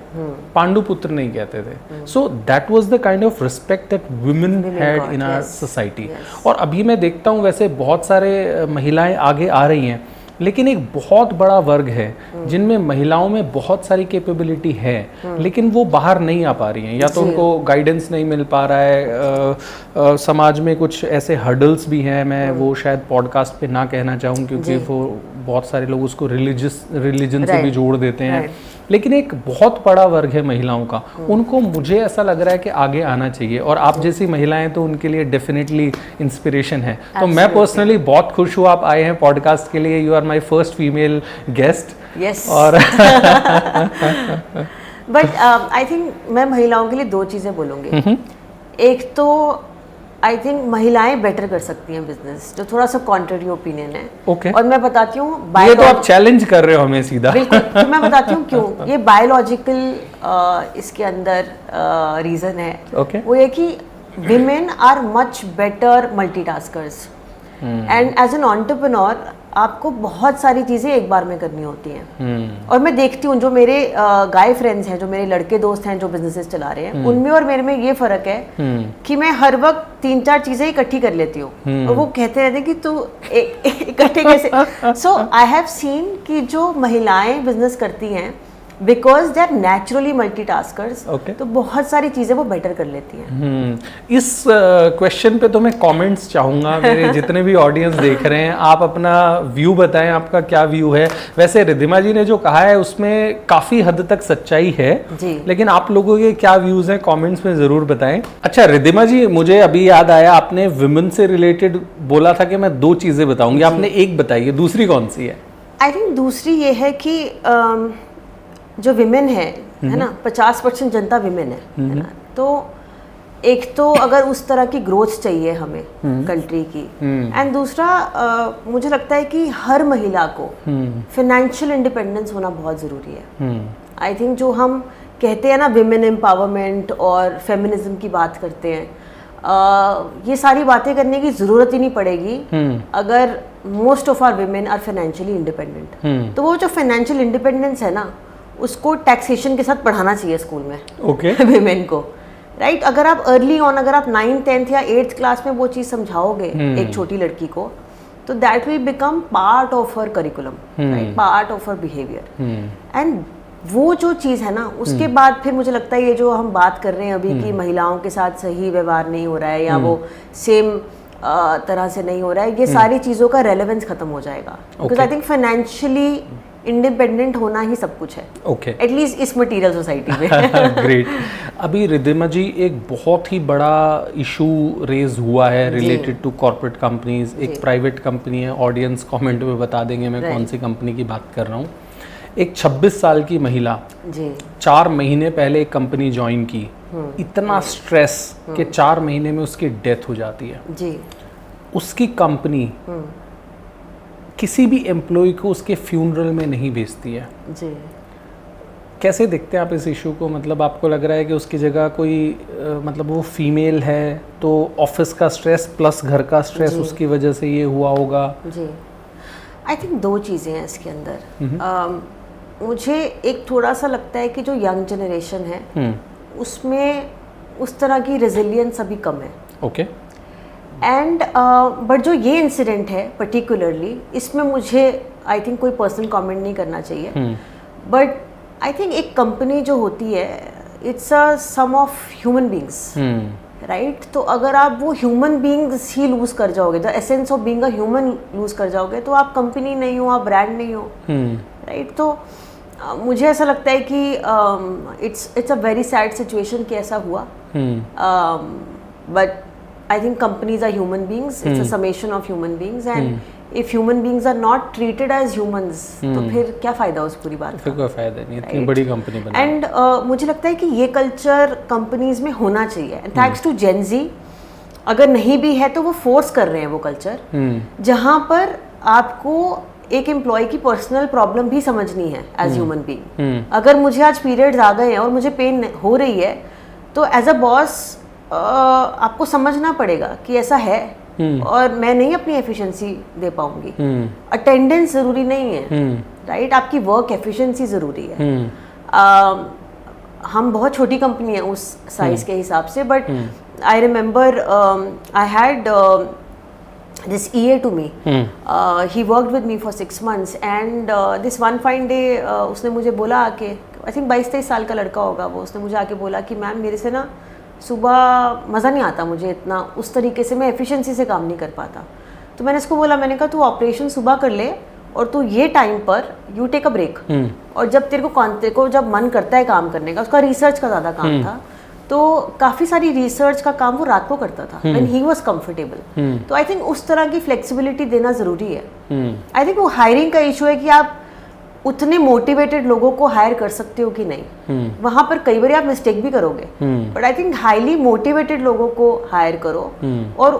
पांडु पुत्र नहीं कहते थे. So that was the kind of respect that women had in our society. और अभी मैं देखता हूँ वैसे बहुत सारे महिलाएं आगे आ रही हैं, लेकिन एक बहुत बड़ा वर्ग है जिनमें महिलाओं में बहुत सारी कैपेबिलिटी है, लेकिन वो बाहर नहीं आ पा रही हैं. या तो उनको गाइडेंस नहीं मिल पा रहा है, समाज में कुछ ऐसे हर्डल्स भी हैं. मैं वो शायद पॉडकास्ट पे ना कहना चाहूँ क्योंकि वो बहुत सारे लोग उसको रिलीजन से भी जोड़ देते हैं. लेकिन एक बहुत बड़ा वर्ग है महिलाओं का, उनको मुझे ऐसा लग रहा है कि आगे आना चाहिए. और आप जैसी महिलाएं तो उनके लिए डेफिनेटली इंस्पिरेशन है. तो मैं पर्सनली बहुत खुश हूँ आप आए हैं पॉडकास्ट के लिए. You are my first female guest. Yes. और बट आई थिंक मैं महिलाओं के लिए दो चीज़ें बोलूँगी. एक तो आई थिंक महिलाएं बेटर कर सकती हैं बिजनेस, जो थोड़ा सा कॉन्ट्ररी ओपिनियन है. Okay. और मैं बताती हूँ, ये तो आप चैलेंज कर रहे हो हमें सीधा. बिल्कुल. तो मैं बताती हूँ क्यों. ये बायोलॉजिकल इसके अंदर रीजन है. Okay. वो ये कि women are much better multitaskers, and as an entrepreneur आपको बहुत सारी चीज़ें एक बार में करनी होती हैं. और मैं देखती हूँ जो मेरे गाय फ्रेंड्स हैं, जो मेरे लड़के दोस्त हैं जो बिजनेसेस चला रहे हैं, उनमें और मेरे में ये फ़र्क है कि मैं हर वक्त 3-4 चीज़ें इकट्ठी कर लेती हूँ. और वो कहते रहते हैं कि तू इकट्ठे कैसे. सो आई हैव सीन कि जो महिलाएं बिजनेस करती हैं, because they are naturally multitaskers, तो बहुत सारी चीज़ें वो बेटर कर लेती हैं. इस क्वेश्चन पे तो मैं कमेंट्स चाहूँगा. मेरे जितने भी ऑडियंस देख रहे हैं, आप अपना व्यू बताएं, आपका क्या व्यू है. वैसे रिद्धिमा जी ने जो कहा है उसमें काफ़ी हद तक सच्चाई है जी. लेकिन आप लोगों के क्या व्यूज़ हैं कमेंट्स में ज़रूर बताएं. अच्छा रिद्धिमा जी, मुझे अभी याद आया, आपने वुमेन से रिलेटेड बोला था कि मैं 2 चीज़ें बताऊँगी. आपने एक बताई है, दूसरी कौन सी है? आई थिंक दूसरी ये है कि जो विमेन है ना, 50% जनता विमेन है ना. तो एक तो अगर उस तरह की ग्रोथ चाहिए हमें कंट्री की, एंड दूसरा मुझे लगता है कि हर महिला को फाइनेंशियल इंडिपेंडेंस होना बहुत ज़रूरी है. आई थिंक जो हम कहते हैं ना विमेन एम्पावरमेंट और फेमिनिज्म की बात करते हैं, ये सारी बातें करने की ज़रूरत ही नहीं पड़ेगी अगर most of our women are financially independent. तो वो जो फाइनेंशियल इंडिपेंडेंस है ना, उसको टैक्सेशन के साथ पढ़ाना चाहिए स्कूल में. ओके. विमेन को, राइट. अगर आप अर्ली ऑन, अगर आप 9th 10th या 8th क्लास में वो चीज़ समझाओगे एक छोटी लड़की को, तो that will become part of her curriculum, right, part of her behaviour. And वो जो चीज़ है ना, उसके बाद फिर मुझे लगता है ये जो हम बात कर रहे हैं अभी कि महिलाओं के साथ सही व्यवहार नहीं हो रहा है या वो सेम तरह से नहीं हो रहा है, ये सारी चीज़ों का रेलेवेंस खत्म हो जाएगा. Because I think financially independent होना ही सब कुछ है. ओके. एटलीस्ट इस मटेरियल सोसाइटी में. ग्रेट. अभी रिद्धिमा जी, एक बहुत ही बड़ा इशू रेज हुआ है रिलेटेड टू कॉर्पोरेट कंपनीज. एक प्राइवेट कंपनी है, ऑडियंस कमेंट में बता देंगे मैं कौन सी कंपनी की बात कर रहा हूँ. एक 26 साल की महिला जी 4 महीने पहले एक कंपनी ज्वाइन की. इतना स्ट्रेस कि 4 महीने में उसकी डेथ हो जाती है जी. उसकी कंपनी किसी भी एम्प्लॉय को उसके फ्यूनरल में नहीं भेजती है जी. कैसे देखते हैं आप इस इशू को? मतलब आपको लग रहा है कि उसकी जगह कोई मतलब वो फीमेल है तो ऑफिस का स्ट्रेस प्लस घर का स्ट्रेस उसकी वजह से ये हुआ होगा? जी. आई थिंक 2 चीज़ें हैं इसके अंदर. मुझे एक थोड़ा सा लगता है कि जो यंग जनरेशन है उसमें उस तरह की रेजिलियंस अभी कम है. ओके. एंड बट जो ये इंसिडेंट है पर्टिकुलरली, इसमें मुझे आई थिंक कोई पर्सनल कमेंट नहीं करना चाहिए. बट आई थिंक एक कंपनी जो होती है, it's a sum of human beings, right. तो अगर आप वो ह्यूमन बींग्स ही लूज कर जाओगे, the essence of being a human lose कर जाओगे, तो आप कंपनी नहीं हो, आप ब्रांड नहीं हो, राइट. तो मुझे ऐसा लगता है कि it's a very sad situation कि ऐसा हुआ. But I think companies are human beings. It's a summation of human beings, and if human beings are not treated as humans, तो फिर क्या फायदा उस पूरी बात का? फिर कोई फायदा नहीं, इतनी बड़ी कंपनी बनी. एंड मुझे लगता है कि ये कल्चर कंपनीज में होना चाहिए. एंड थैंक्स टू जेन जी, अगर नहीं भी है तो वो फोर्स कर रहे हैं वो कल्चर, जहाँ पर आपको एक एम्प्लॉय की पर्सनल प्रॉब्लम भी समझनी है एज ह्यूमन बीइंग. अगर मुझे आज पीरियड्स आ गए हैं और मुझे पेन हो रही है, तो एज अ बॉस आपको समझना पड़ेगा कि ऐसा है, और मैं नहीं अपनी एफिशिएंसी दे पाऊंगी। अटेंडेंस जरूरी नहीं है, राइट? आपकी वर्क एफिशिएंसी जरूरी है। हम बहुत छोटी कंपनी है उस साइज के हिसाब से, but I remember I had this EA to me. He worked with me for 6 months and this one fine day उसने मुझे बोला आके, I think 22-23 साल का लड़का होगा वो, उसने मुझे आके बोला कि मैम मेरे से ना सुबह मज़ा नहीं आता मुझे इतना, उस तरीके से मैं एफिशिएंसी से काम नहीं कर पाता। तो मैंने इसको बोला, मैंने कहा तू ऑपरेशन सुबह कर ले और तू ये टाइम पर यू टेक अ ब्रेक, और जब तेरे को जब मन करता है काम करने का, उसका रिसर्च का ज़्यादा काम था, तो काफ़ी सारी रिसर्च का काम वो रात को करता था व्हेन ही वाज कंफर्टेबल। तो आई थिंक उस तरह की फ्लेक्सिबिलिटी देना ज़रूरी है। आई थिंक वो हायरिंग का इशू है कि आप उतने मोटिवेटेड लोगों को हायर कर सकते हो कि नहीं। वहाँ पर कई बार आप मिस्टेक भी करोगे, but I think highly motivated लोगों को हायर करो, और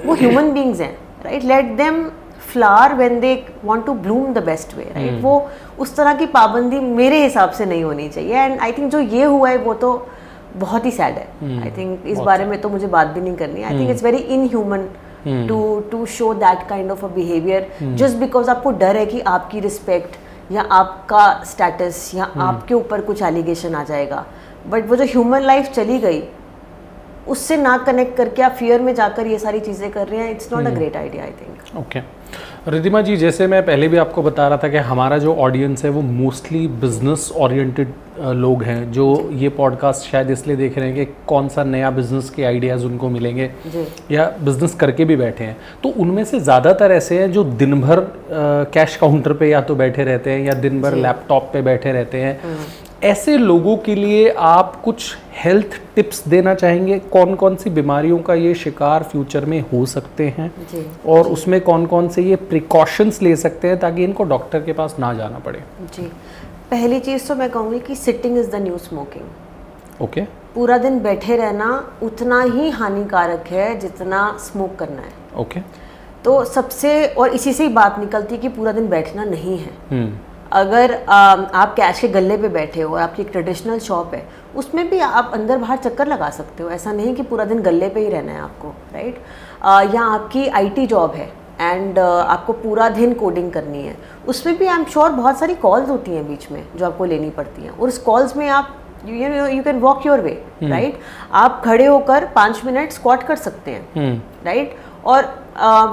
वो ह्यूमन बींग्स हैं, right? Let them flower when they want to bloom the best way, right? वो उस तरह की पाबंदी मेरे हिसाब से नहीं होनी चाहिए। एंड आई थिंक जो ये हुआ है वो तो बहुत ही सैड है। आई थिंक इस बारे में तो मुझे बात भी नहीं करनी। I think it's very inhuman to show that kind of a behaviour just because आपको डर है कि आपकी रिस्पेक्ट या आपका स्टेटस या आपके ऊपर कुछ एलिगेशन आ जाएगा। बट वो जो ह्यूमन लाइफ चली गई, उससे ना कनेक्ट करके आप फियर में जाकर ये सारी चीज़ें कर रहे हैं, it's not a great idea I think. Okay Riddhima ji, जैसे मैं पहले भी आपको बता रहा था कि हमारा जो ऑडियंस है वो मोस्टली बिजनेस ओरिएंटेड लोग हैं, जो ये पॉडकास्ट शायद इसलिए देख रहे हैं कि कौन सा नया बिजनेस के आइडियाज़ उनको मिलेंगे या बिजनेस करके भी बैठे हैं। तो उनमें से ज़्यादातर ऐसे हैं जो दिन भर कैश काउंटर पे या तो बैठे रहते हैं या दिन भर लैपटॉप पे बैठे रहते हैं। ऐसे लोगों के लिए आप कुछ हेल्थ टिप्स देना चाहेंगे? कौन कौन सी बीमारियों का ये शिकार फ्यूचर में हो सकते हैं और उसमें कौन कौन से ये प्रिकॉशंस ले सकते हैं ताकि इनको डॉक्टर के पास ना जाना पड़े? जी, पहली चीज़ तो मैं कहूँगी कि sitting is the new smoking. Okay, पूरा दिन बैठे रहना उतना ही हानिकारक है जितना स्मोक करना है। ओके, तो सबसे, और इसी से ही बात निकलती है कि पूरा दिन बैठना नहीं है। अगर आप कैश के गल्ले पे बैठे हो और आपकी एक ट्रेडिशनल शॉप है, उसमें भी आप अंदर बाहर चक्कर लगा सकते हो। ऐसा नहीं कि पूरा दिन गल्ले पे ही रहना है आपको, राइट? या आपकी IT जॉब है एंड आपको पूरा दिन कोडिंग करनी है, उसमें भी आई एम श्योर बहुत सारी कॉल्स होती हैं बीच में जो आपको लेनी पड़ती हैं, और उस कॉल्स में आप you can walk your way, right? आप खड़े होकर 5 मिनट स्क्वाट कर सकते हैं, राइट? और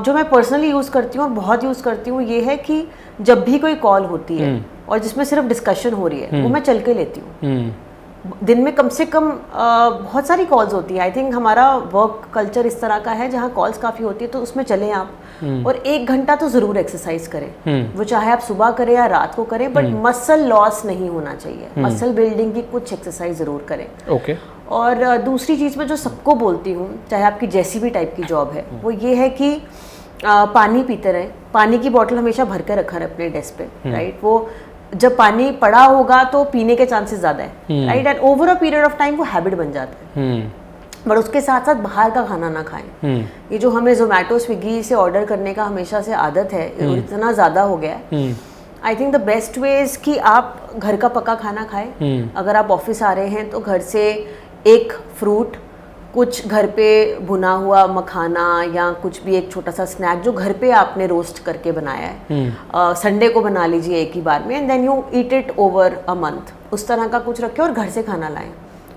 जो मैं पर्सनली यूज़ करती हूँ और बहुत यूज़ करती हूँ, ये है कि जब भी कोई कॉल होती है और जिसमें सिर्फ डिस्कशन हो रही है, वो मैं चल के लेती हूँ। दिन में कम से कम बहुत सारी कॉल्स होती है। आई थिंक हमारा वर्क कल्चर इस तरह का है जहाँ कॉल्स काफ़ी होती है, तो उसमें चलें आप, और 1 घंटा तो ज़रूर एक्सरसाइज करें, वो चाहे आप सुबह करें या रात को करें, बट मसल लॉस नहीं होना चाहिए। मसल बिल्डिंग की कुछ एक्सरसाइज ज़रूर करें। ओके। और दूसरी चीज़ मैं जो सबको बोलती हूँ, चाहे आपकी जैसी भी टाइप की जॉब है, वो ये है कि पानी पीते रहें। पानी की बोतल हमेशा भर कर रखा है अपने डेस्क पे, राइट? वो जब पानी पड़ा होगा तो पीने के चांसेस ज़्यादा है, right? And over a period of time वो हैबिट बन जाता है। बट उसके साथ साथ बाहर का खाना ना खाएं। ये जो हमें जोमेटो स्विगी से ऑर्डर करने का हमेशा से आदत है, इतना ज़्यादा हो गया है। आई think the best way is कि आप घर का पका खाना खाएं। अगर आप ऑफिस आ रहे हैं तो घर से एक फ्रूट, कुछ घर पे भुना हुआ मखाना या कुछ भी एक छोटा सा स्नैक जो घर पे आपने रोस्ट करके बनाया है, संडे को बना लीजिए एक ही बार में, and then you eat it over a month. उस तरह का कुछ रखें और घर से खाना लाएं।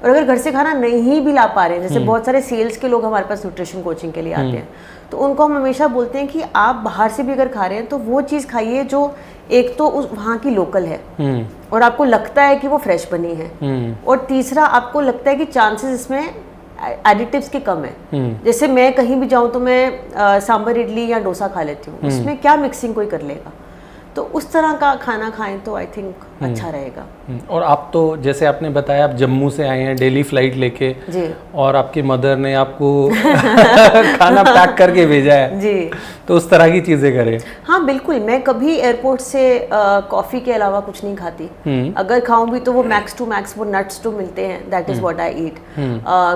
और अगर घर से खाना नहीं भी ला पा रहे हैं, जैसे बहुत सारे सेल्स के लोग हमारे पास न्यूट्रिशन कोचिंग के लिए आते हैं, तो उनको हम हमेशा बोलते हैं कि आप बाहर से भी अगर खा रहे हैं तो वो चीज़ खाइए जो एक तो उस वहाँ की लोकल है और आपको लगता है कि वो फ्रेश बनी है, और तीसरा आपको लगता है कि चांसेस इसमें एडिटिव्स के कम है। जैसे मैं कहीं भी जाऊँ तो मैं सांभर इडली या डोसा खा लेती हूँ, उसमें क्या मिक्सिंग कोई कर लेगा। तो उस तरह का खाना खाएं तो आई थिंक अच्छा रहेगा। और आप तो जैसे आपने बताया आप जम्मू से आए हैं डेली फ्लाइट लेके जी, और आपकी मदर ने आपको खाना पैक करके भेजा है जी, तो उस तरह की चीजें करें। हाँ बिल्कुल, मैं कभी एयरपोर्ट से कॉफ़ी के अलावा कुछ नहीं खाती। अगर खाऊं भी तो वो मैक्स टू मैक्स वो नट्स जो मिलते हैं, दैट इज व्हाट आई ईट।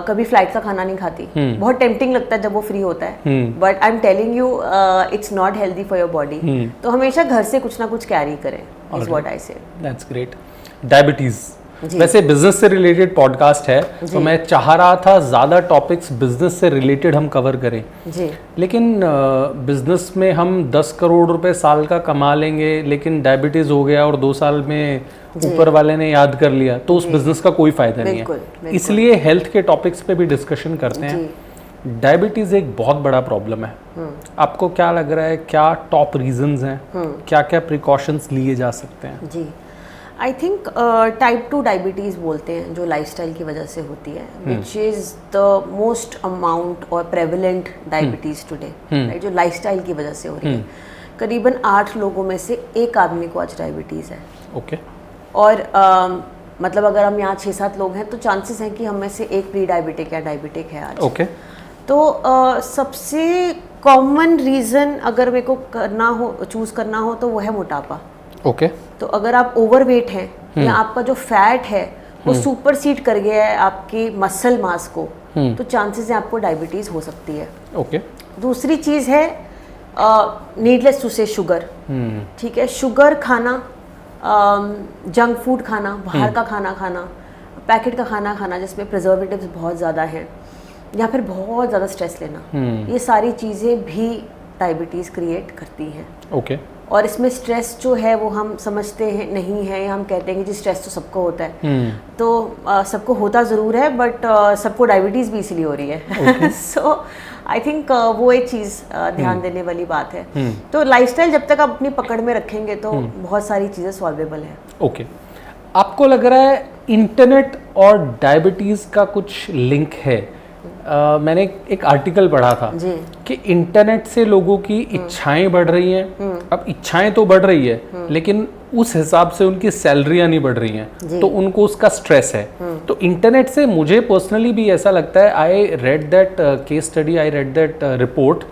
कभी फ्लाइट का खाना नहीं खाती। बहुत टेम्पटिंग लगता है जब वो फ्री होता है, but I am telling you it's not healthy for your body. तो हमेशा घर से कुछ ना कुछ कैरी करें, is what I say. That's great. Diabetes वैसे बिजनेस से रिलेटेड पॉडकास्ट है, तो मैं चाह रहा था ज़्यादा टॉपिक्स बिजनेस से रिलेटेड हम कवर करें जी। लेकिन बिजनेस में हम 10 करोड़ रुपए साल का कमा लेंगे, लेकिन डायबिटीज़ हो गया और 2 साल में ऊपर वाले ने याद कर लिया, तो उस बिजनेस का कोई फायदा नहीं है। इसलिए हेल्थ के टॉपिक्स पे भी डिस्कशन करते हैं। डायबिटीज एक बहुत बड़ा प्रॉब्लम है। आपको क्या लग रहा है, क्या टॉप रीजंस हैं, क्या क्या प्रिकॉशंस लिए जा सकते हैं? जी, आई थिंक टाइप 2 डायबिटीज़ बोलते हैं, जो लाइफस्टाइल की वजह से होती है, which is the most amount और प्रेवलेंट डायबिटीज़ टुडे, राइट, जो लाइफस्टाइल की वजह से हो रही है। करीबन 8 लोगों में से 1 आदमी को आज डायबिटीज़ है। ओके। और मतलब अगर हम यहाँ 6-7 लोग हैं तो चांसेस हैं कि हम में से एक प्री डायबिटिक या डायबिटिक है आज। ओके। तो सबसे कॉमन रीज़न अगर मेरे को करना हो, चूज़ करना हो, तो वो है मोटापा। ओके। तो अगर आप ओवरवेट हैं या आपका जो फैट है वो सुपरसीड कर गया है आपकी मसल मास को, तो चांसेस हैं आपको डायबिटीज़ हो सकती है। ओके। दूसरी चीज़ है नीडलेस टू से शुगर। ठीक है, शुगर खाना, जंक फूड खाना, बाहर का खाना खाना, पैकेट का खाना खाना जिसमें प्रिजर्वेटिव्स बहुत ज़्यादा हैं, या फिर बहुत ज़्यादा स्ट्रेस लेना, ये सारी चीज़ें भी डायबिटीज़ क्रिएट करती हैं। ओके। और इसमें स्ट्रेस जो है वो हम समझते हैं नहीं है, या हम कहते हैं कि जी स्ट्रेस तो सबको होता है, तो सबको होता ज़रूर है, बट सबको डायबिटीज़ भी इसीलिए हो रही है। सो आई थिंक वो एक चीज़ ध्यान देने वाली बात है। तो लाइफस्टाइल जब तक आप अपनी पकड़ में रखेंगे तो बहुत सारी चीज़ें सॉल्वेबल है। ओके। आपको लग रहा है इंटरनेट और डायबिटीज़ का कुछ लिंक है? मैंने एक आर्टिकल पढ़ा था कि इंटरनेट से लोगों की इच्छाएं बढ़ रही हैं। अब इच्छाएं तो बढ़ रही है, लेकिन उस हिसाब से उनकी सैलरियां नहीं बढ़ रही हैं, तो उनको उसका स्ट्रेस है। तो इंटरनेट से मुझे पर्सनली भी ऐसा लगता है, I read that case study, I read that report,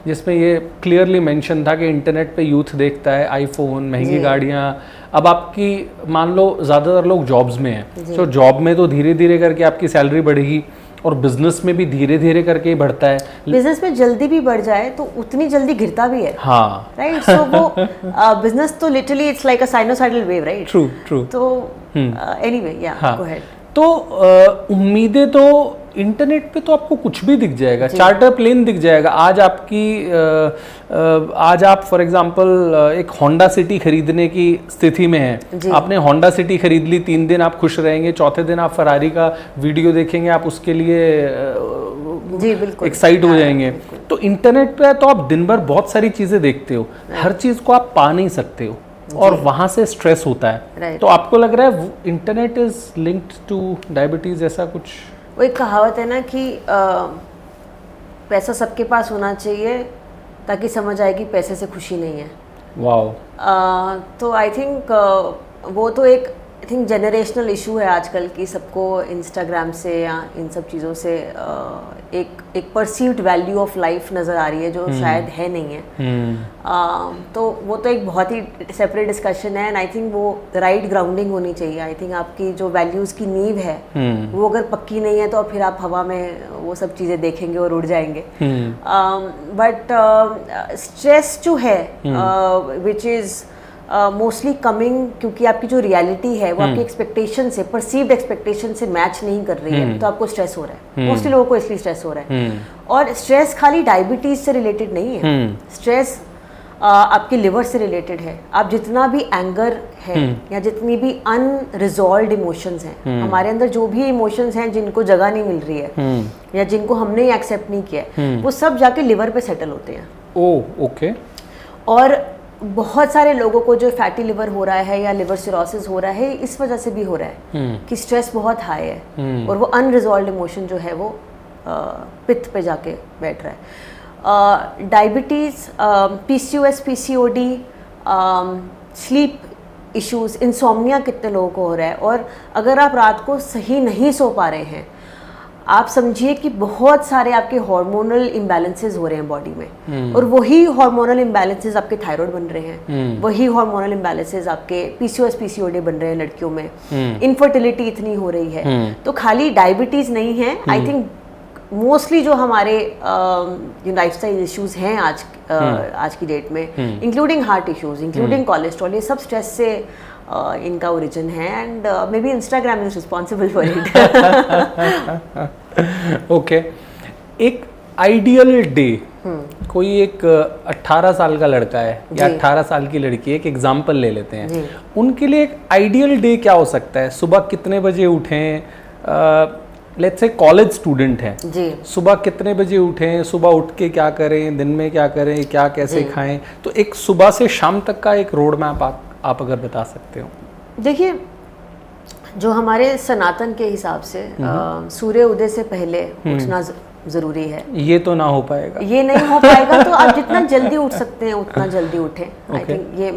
जिसमें ये क्लियरली मेंशन था कि इंटरनेट पे यूथ देखता है आईफोन, महंगी गाड़ियां। अब आपकी मान लो ज़्यादातर लोग जॉब्स में हैं, तो जॉब में तो धीरे धीरे करके आपकी सैलरी बढ़ेगी, और बिजनेस में भी धीरे धीरे करके ही बढ़ता है। बिजनेस में जल्दी भी बढ़ जाए तो उतनी जल्दी गिरता भी है। हाँ, राइट। सो वो बिजनेस तो literally it's like a sinusoidal wave, right. True true. तो एनीवे, या गो अहेड। तो उम्मीदें तो इंटरनेट पे तो आपको कुछ भी दिख जाएगा, चार्टर प्लेन दिख जाएगा। आज आप फॉर एग्जांपल एक होंडा सिटी खरीदने की स्थिति में हैं, आपने होंडा सिटी खरीद ली, 3 दिन आप खुश रहेंगे, चौथे दिन आप फरारी का वीडियो देखेंगे, आप उसके लिए एक्साइट हो जाएंगे। तो इंटरनेट पे तो आप दिन भर बहुत सारी चीज़ें देखते हो, हर चीज़ को आप पा नहीं सकते हो, और वहाँ से स्ट्रेस होता है। तो आपको लग रहा है internet is linked two diabetes, ऐसा कुछ? वो एक कहावत है ना कि पैसा सबके पास होना चाहिए ताकि समझ आए कि पैसे से खुशी नहीं है। वाओ। तो आई थिंक वो तो एक आई थिंक जनरेशनल इशू है आजकल की, सबको इंस्टाग्राम से या इन सब चीज़ों से एक परसीव्ड वैल्यू ऑफ लाइफ नज़र आ रही है जो शायद है नहीं है। तो वो तो एक बहुत ही सेपरेट डिस्कशन है, एंड आई थिंक वो राइट ग्राउंडिंग होनी चाहिए। आई थिंक आपकी जो वैल्यूज़ की नींव है वो अगर पक्की नहीं है तो फिर आप हवा में वो सब चीज़ें देखेंगे और उड़ जाएंगे। बट स्ट्रेस जो है विच इज़ मोस्टली कमिंग, क्योंकि आपकी जो रियलिटी है वो आपकी एक्सपेक्टेशन से, परसीव्ड एक्सपेक्टेशन से मैच नहीं कर रही है, तो आपको स्ट्रेस हो रहा है। मोस्टली लोगों को इसलिए स्ट्रेस हो रहा है। और स्ट्रेस खाली डायबिटीज से रिलेटेड नहीं है, स्ट्रेस आपके लिवर से रिलेटेड है। आप जितना भी एंगर है या जितनी भी अनरिजॉल्व्ड इमोशंस हैं, हमारे अंदर जो भी इमोशंस हैं जिनको जगह नहीं मिल रही है या जिनको हमने एक्सेप्ट नहीं किया है, वो सब जाके लिवर पे सेटल होते हैं। ओह, ओके। और बहुत सारे लोगों को जो फैटी लिवर हो रहा है या लिवर सिरोसिस हो रहा है, इस वजह से भी हो रहा है कि स्ट्रेस बहुत हाई है और वो अनरिजॉल्व्ड इमोशन जो है वो पित्त पे जाके बैठ रहा है। Diabetes, PCOS, PCOD, sleep issues, insomnia कितने लोगों को हो रहा है। और अगर आप रात को सही नहीं सो पा रहे हैं, आप समझिए कि बहुत सारे आपके हार्मोनल इम्बैलेंसेस हो रहे हैं बॉडी में, और वही हार्मोनल इम्बैलेंसेस आपके थायराइड बन रहे हैं, वही हार्मोनल इम्बैलेंसेस आपके PCOS, PCOD बन रहे हैं लड़कियों में, इनफर्टिलिटी इतनी हो रही है। तो खाली डायबिटीज नहीं है, आई थिंक मोस्टली जो हमारे लाइफस्टाइल इश्यूज हैं आज की डेट में, including heart issues, including cholesterol, ये सब स्ट्रेस से इनका ओरिजिन है, and may be Instagram is responsible for it. Okay, एक आइडियल डे, कोई एक 18 साल का लड़का है या 18 साल की लड़की है, एक एग्जाम्पल ले लेते हैं, उनके लिए एक आइडियल डे क्या हो सकता है? सुबह कितने बजे उठें? लेट्स से कॉलेज स्टूडेंट हैं जी, सुबह कितने बजे उठें, सुबह उठ के क्या करें, दिन में क्या करें, क्या कैसे खाएं? तो एक सुबह से शाम तक का एक रोड मैप आप अगर बता सकते हो। देखिए, जो हमारे सनातन के हिसाब से सूर्य उदय से पहले उठना ज़रूरी है। ये तो ना हो पाएगा, ये नहीं हो पाएगा, तो आप जितना जल्दी उठ सकते हैं उतना जल्दी उठें। आई थिंक ये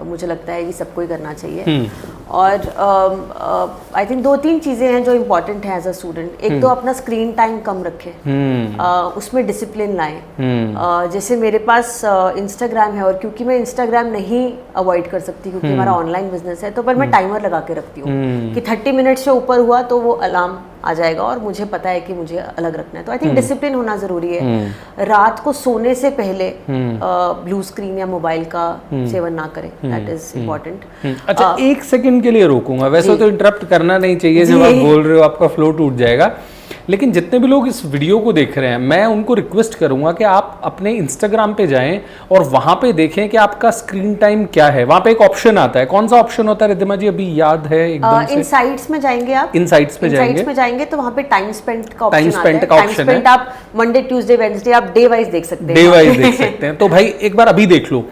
मुझे लगता है कि सबको ही करना चाहिए। और आई थिंक 2-3 चीज़ें हैं जो इम्पोर्टेंट हैं एज अ स्टूडेंट। एक तो अपना स्क्रीन टाइम कम रखें, उसमें डिसिप्लिन लाएं। जैसे मेरे पास इंस्टाग्राम है, और क्योंकि मैं इंस्टाग्राम नहीं अवॉइड कर सकती क्योंकि हमारा ऑनलाइन बिजनेस है, तो पर मैं टाइमर लगा के रखती हूँ कि 30 मिनट से ऊपर हुआ तो वो अलार्म आ जाएगा और मुझे पता है कि मुझे अलग रखना है। तो आई थिंक डिसिप्लिन होना ज़रूरी है। रात को सोने से पहले ब्लू स्क्रीन या मोबाइल का सेवन ना करें, दैट इज इम्पोर्टेंट। अच्छा, 1 सेकंड के लिए रोकूंगा, वैसे तो इंटरप्ट करना नहीं चाहिए, जब आप बोल रहे हो आपका फ्लो टूट जाएगा, लेकिन जितने भी लोग इस वीडियो को देख रहे हैं, मैं उनको रिक्वेस्ट करूंगा कि आप अपने इंस्टाग्राम पे जाएं और वहां पे देखें कि आपका स्क्रीन टाइम क्या है। वहां पे एक ऑप्शन आता है, कौन सा ऑप्शन होता है रिद्धिमा जी, अभी याद है एकदम से? इनसाइट्स में जाएंगे आप, इनसाइट्स में जाएंगे तो वहां पे टाइम स्पेंट का ऑप्शन है। आप मंडे ट्यूसडे वेडनेसडे आप डे वाइज देख सकते हैं। तो भाई एक बार अभी देख लो,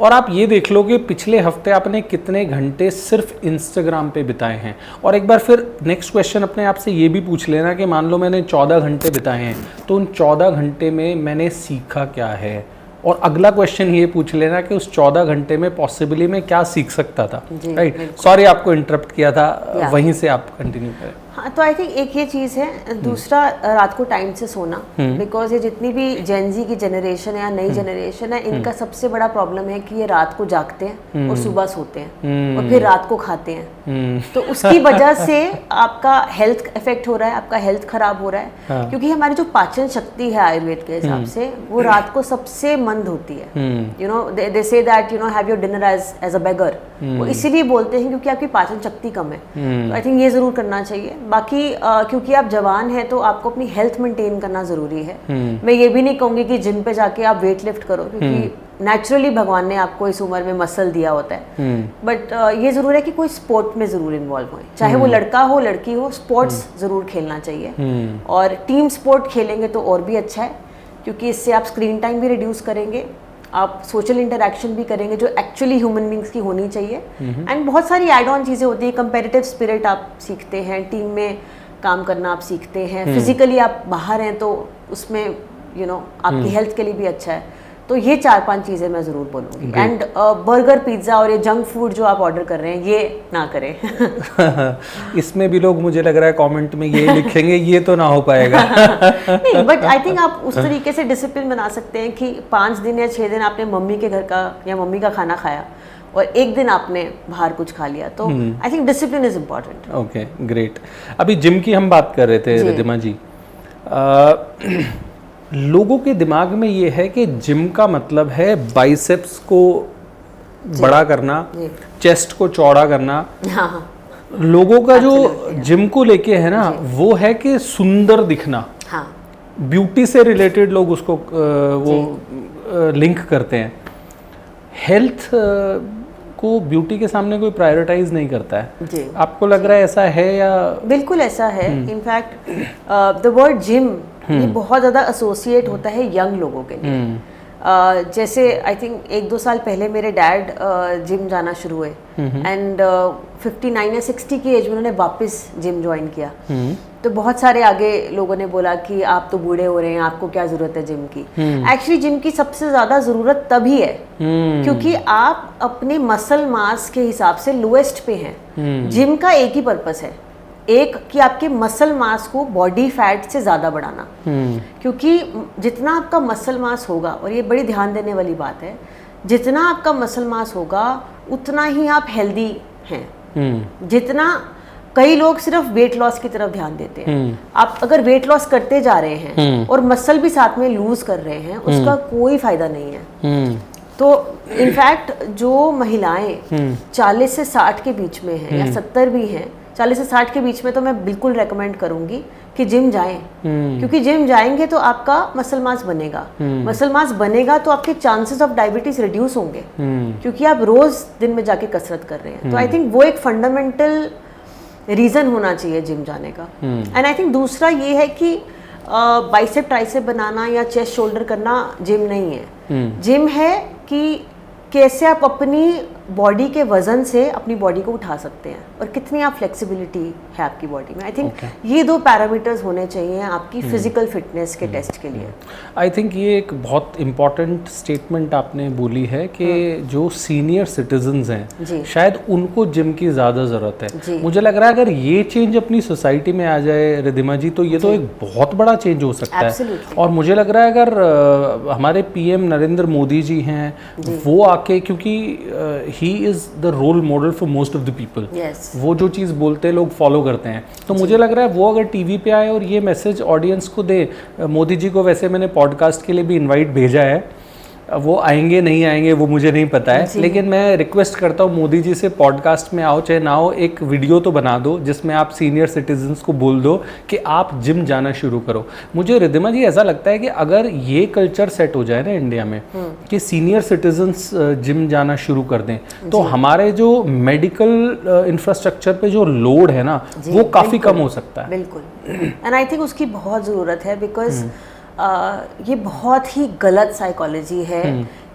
और आप ये देख लो कि पिछले हफ्ते आपने कितने घंटे सिर्फ इंस्टाग्राम पे बिताए हैं। और एक बार फिर नेक्स्ट क्वेश्चन अपने आप से ये भी पूछ लेना कि मान लो मैंने 14 घंटे बिताए हैं, तो उन 14 घंटे में मैंने सीखा क्या है? और अगला क्वेश्चन ये पूछ लेना कि उस 14 घंटे में पॉसिबली मैं क्या सीख सकता था। राइट, सॉरी आपको इंटरप्ट किया था, वहीं से आप कंटिन्यू करें। हाँ, तो आई थिंक एक ये चीज़ है। दूसरा, रात को टाइम से सोना, बिकॉज ये जितनी भी जेनजी की जनरेशन है या नई जनरेशन है, इनका सबसे बड़ा प्रॉब्लम है कि ये रात को जागते हैं और सुबह सोते हैं और फिर रात को खाते हैं। तो उसकी वजह से आपका हेल्थ इफेक्ट हो रहा है, आपका हेल्थ खराब हो रहा है। हाँ। क्योंकि हमारी जो पाचन शक्ति है आयुर्वेद के हिसाब से, वो रात को सबसे मंद होती है। You know, they say that have your dinner as a beggar. वो इसीलिए बोलते हैं क्योंकि आपकी पाचन शक्ति कम है। तो आई थिंक ये जरूर करना चाहिए। बाकी क्योंकि आप जवान हैं तो आपको अपनी हेल्थ मेंटेन करना जरूरी है। मैं ये भी नहीं कहूँगी कि जिम पे जाके आप वेट लिफ्ट करो, क्योंकि नेचुरली भगवान ने आपको इस उम्र में मसल दिया होता है। बट ये जरूर है कि कोई स्पोर्ट में जरूर इन्वॉल्व हो, चाहे वो लड़का हो लड़की हो, स्पोर्ट्स जरूर खेलना चाहिए। और टीम स्पोर्ट खेलेंगे तो और भी अच्छा है, क्योंकि इससे आप स्क्रीन टाइम भी रिड्यूस करेंगे, आप सोशल इंटरेक्शन भी करेंगे जो एक्चुअली ह्यूमन बींग्स की होनी चाहिए। एंड बहुत सारी एड ऑन चीज़ें होती है। कंपेटिटिव स्पिरिट आप सीखते हैं, टीम में काम करना आप सीखते हैं, फिजिकली आप बाहर हैं तो उसमें आपकी हेल्थ के लिए भी अच्छा है। तो ये 4-5 चीज़ें मैं ज़रूर बोलूँगी। एंड बर्गर, पिज्ज़ा और ये जंक फूड जो आप ऑर्डर कर रहे हैं, ये ना करें। इसमें भी लोग मुझे लग रहा है कमेंट में ये लिखेंगे, ये तो ना हो पाएगा। नहीं, बट आई थिंक आप उस तरीके से डिसिप्लिन बना सकते हैं कि 5 दिन या 6 दिन आपने मम्मी के घर का या मम्मी का खाना खाया और 1 दिन आपने बाहर कुछ खा लिया। तो I think discipline is important. Okay, great. अभी जिम की हम बात कर रहे थे रिद्धिमा जी। लोगों के दिमाग में ये है कि जिम का मतलब है बाइसेप्स को बड़ा करना, चेस्ट को चौड़ा करना। हाँ। लोगों का जो जिम को लेके है ना, वो है कि सुंदर दिखना। हाँ। ब्यूटी से रिलेटेड लोग उसको लिंक करते हैं। हेल्थ को ब्यूटी के सामने कोई प्रायोरिटाइज नहीं करता है। जी। आपको लग रहा है ऐसा है या? बिल्कुल ऐसा है। इनफैक्ट द वर्ड जिम ये बहुत ज़्यादा एसोसिएट होता है यंग लोगों के लिए। जैसे आई थिंक 1-2 साल पहले मेरे डैड जिम जाना शुरू हुए एंड 59 या 60 की एज में उन्होंने वापस जिम ज्वाइन किया। तो बहुत सारे आगे लोगों ने बोला कि आप तो बूढ़े हो रहे हैं, आपको क्या जरूरत है जिम की। एक्चुअली जिम की सबसे ज्यादा जरूरत तभी है क्योंकि आप अपने मसल मास के हिसाब से लोएस्ट पे हैं। जिम का एक ही पर्पस है, एक कि आपके मसल मास को बॉडी फैट से ज़्यादा बढ़ाना। क्योंकि जितना आपका मसल मास होगा, और ये बड़ी ध्यान देने वाली बात है, जितना आपका मसल मास होगा उतना ही आप हेल्दी हैं। जितना कई लोग सिर्फ वेट लॉस की तरफ ध्यान देते हैं। आप अगर वेट लॉस करते जा रहे हैं और मसल भी साथ में लूज कर रहे हैं, उसका कोई फायदा नहीं है। तो इनफैक्ट जो महिलाएं 40 से 60 के बीच में हैं या 70 भी हैं, 40 से 60 के बीच में, तो मैं बिल्कुल रेकमेंड करूंगी कि जिम जाएं, क्योंकि जिम जाएंगे तो आपका मसल मास बनेगा, मसल मास बनेगा तो आपके चांसेस ऑफ डायबिटीज रिड्यूस होंगे, क्योंकि आप रोज दिन में जाके कसरत कर रहे हैं। तो आई थिंक वो एक फंडामेंटल रीजन होना चाहिए जिम जाने का। एंड आई थिंक दूसरा ये है कि बाइसेप ट्राइसेप बनाना या चेस्ट शोल्डर करना जिम नहीं है। जिम है कि कैसे आप अपनी बॉडी के वजन से अपनी बॉडी को उठा सकते हैं और कितनी आप फ्लेक्सिबिलिटी है आपकी बॉडी में। आई थिंक ये 2 पैरामीटर्स होने चाहिए आपकी फिजिकल फिटनेस के टेस्ट के लिए। आई थिंक ये एक बहुत इम्पॉर्टेंट स्टेटमेंट आपने बोली है कि जो सीनियर सिटीजन्स हैं शायद उनको जिम की ज़्यादा ज़रूरत है। मुझे लग रहा है अगर ये चेंज अपनी सोसाइटी में आ जाए रिद्धिमा जी, तो ये तो एक बहुत बड़ा चेंज हो सकता है। और मुझे लग रहा है अगर हमारे पीएम नरेंद्र मोदी जी हैं वो आके, क्योंकि he is the role model for most of the people, वो जो चीज़ बोलते हैं लोग फॉलो करते हैं, तो मुझे लग रहा है वो अगर टीवी पे आए और ये मैसेज ऑडियंस को दे। मोदी जी को वैसे मैंने पॉडकास्ट के लिए भी इनवाइट भेजा है, वो आएंगे नहीं आएंगे वो मुझे नहीं पता है, लेकिन मैं रिक्वेस्ट करता हूँ मोदी जी से पॉडकास्ट में आओ चाहे ना हो, एक वीडियो तो बना दो जिसमें आप सीनियर सिटीजन्स को बोल दो कि आप जिम जाना शुरू करो। मुझे रिद्धिमा जी ऐसा लगता है कि अगर ये कल्चर सेट हो जाए ना इंडिया में कि सीनियर सिटीजन्स जिम जाना शुरू कर दें, तो हमारे जो मेडिकल इंफ्रास्ट्रक्चर पे जो लोड है ना वो काफ़ी कम हो सकता है। बिल्कुल, एंड आई थिंक उसकी बहुत ज़रूरत है, बिकॉज ये बहुत ही गलत साइकोलॉजी है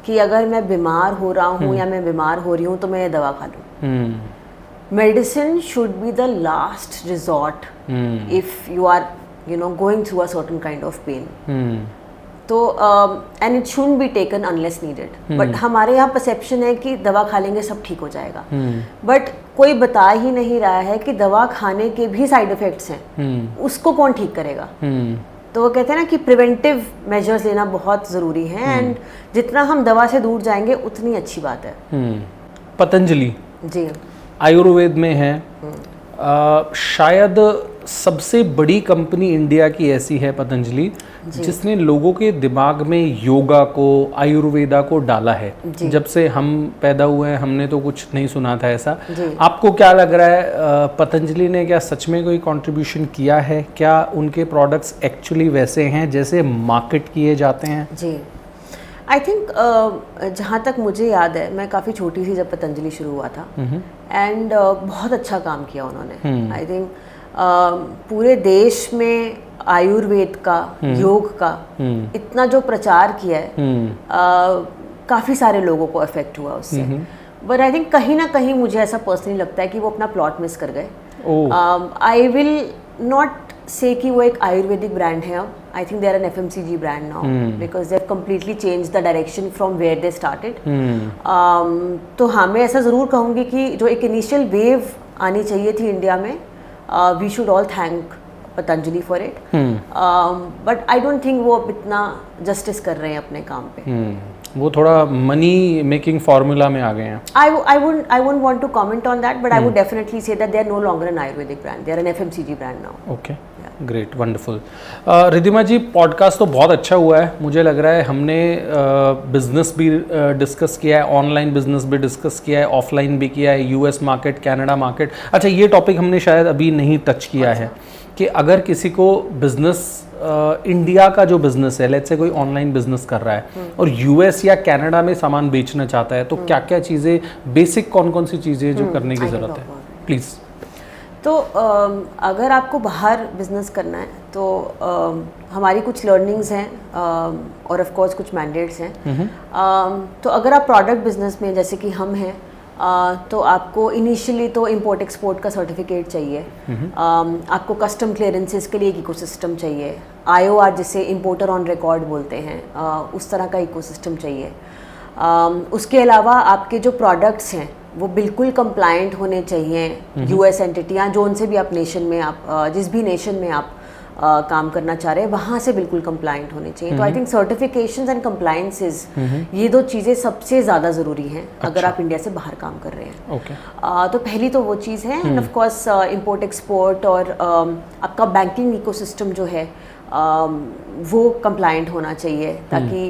कि अगर मैं बीमार हो रहा हूँ या मैं बीमार हो रही हूँ तो मैं ये दवा खा लूँ। Medicine should be the last resort if you are going through a certain kind of pain. तो and it shouldn't be taken unless needed. But हमारे यहाँ परसेप्शन है कि दवा खा लेंगे सब ठीक हो जाएगा, बट कोई बता ही नहीं रहा है कि दवा खाने के भी साइड इफेक्ट्स हैं, उसको कौन ठीक करेगा। तो वो कहते हैं ना कि प्रिवेंटिव मेजर्स लेना बहुत ज़रूरी है, एंड जितना हम दवा से दूर जाएंगे उतनी अच्छी बात है। पतंजलि जी आयुर्वेद में है, शायद सबसे बड़ी कंपनी इंडिया की ऐसी है पतंजलि जिसने लोगों के दिमाग में योगा को, आयुर्वेदा को डाला है। जब से हम पैदा हुए हैं हमने तो कुछ नहीं सुना था ऐसा। आपको क्या लग रहा है पतंजलि ने क्या सच में कोई कंट्रीब्यूशन किया है? क्या उनके प्रोडक्ट्स एक्चुअली वैसे हैं जैसे मार्केट किए जाते हैं? जी, आई थिंक जहाँ तक मुझे याद है, मैं काफ़ी छोटी थी जब पतंजलि शुरू हुआ था, एंड बहुत अच्छा काम किया उन्होंने। आई थिंक पूरे देश में आयुर्वेद का, योग का इतना जो प्रचार किया है, काफ़ी सारे लोगों को अफेक्ट हुआ उससे। बट आई थिंक कहीं ना कहीं मुझे ऐसा पर्सनली लगता है कि वो अपना प्लॉट मिस कर गए। आई विल नॉट से कि वो एक आयुर्वेदिक ब्रांड है अब। I think they are an FMCG brand now, because they have completely change the direction from where they started. तो हाँ, मैं ऐसा ज़रूर कहूँगी कि जो एक इनिशियल वेव आनी चाहिए थी इंडिया में, we should all thank Patanjali for it, but I don't think वो अब इतना जस्टिस कर रहे हैं अपने काम पे। वो थोड़ा मनी मेकिंग फार्मूला में आ गए हैं। I wouldn't want to comment on that, but I would definitely say that they are no longer an Ayurvedic brand. They are an FMCG brand now. Okay. Great, wonderful. Riddhima ji, podcast तो बहुत अच्छा हुआ है। मुझे लग रहा है हमने बिजनेस भी डिस्कस किया है, ऑनलाइन बिजनेस भी डिस्कस किया है, ऑफलाइन भी किया है, US मार्केट, कनाडा मार्केट। अच्छा, ये टॉपिक हमने शायद अभी नहीं टच किया है कि अगर किसी को बिजनेस इंडिया का जो बिजनेस है, लेट्स से कोई ऑनलाइन बिजनेस कर रहा है और US या कनाडा में सामान बेचना चाहता है, तो क्या क्या चीज़ें, बेसिक कौन कौन सी चीज़ें जो करने की ज़रूरत है, प्लीज़। तो अगर आपको बाहर बिजनेस करना है तो हमारी कुछ लर्निंग्स हैं और ऑफ कोर्स कुछ मैंडेट्स हैं। तो अगर आप प्रोडक्ट बिजनेस में जैसे कि हम हैं, तो आपको इनिशियली तो इंपोर्ट एक्सपोर्ट का सर्टिफिकेट चाहिए, आपको कस्टम क्लियरेंसेस के लिए एक इकोसिस्टम चाहिए, IOR जिसे इंपोर्टर ऑन रिकॉर्ड बोलते हैं, उस तरह का इकोसिस्टम चाहिए। उसके अलावा आपके जो प्रोडक्ट्स हैं वो बिल्कुल कंप्लायंट होने चाहिए US एंटिटियाँ, जो उनसे भी आप नेशन में, आप जिस भी नेशन में आप काम करना चाह रहे हैं वहाँ से बिल्कुल कंप्लायंट होने चाहिए। तो I think certifications and compliances, ये 2 चीज़ें सबसे ज़्यादा ज़रूरी हैं अगर आप इंडिया से बाहर काम कर रहे हैं। तो पहली तो वो चीज़ है, end of course import export और आपका बैंकिंग इकोसिस्टम जो है वो कंप्लाइंट होना चाहिए ताकि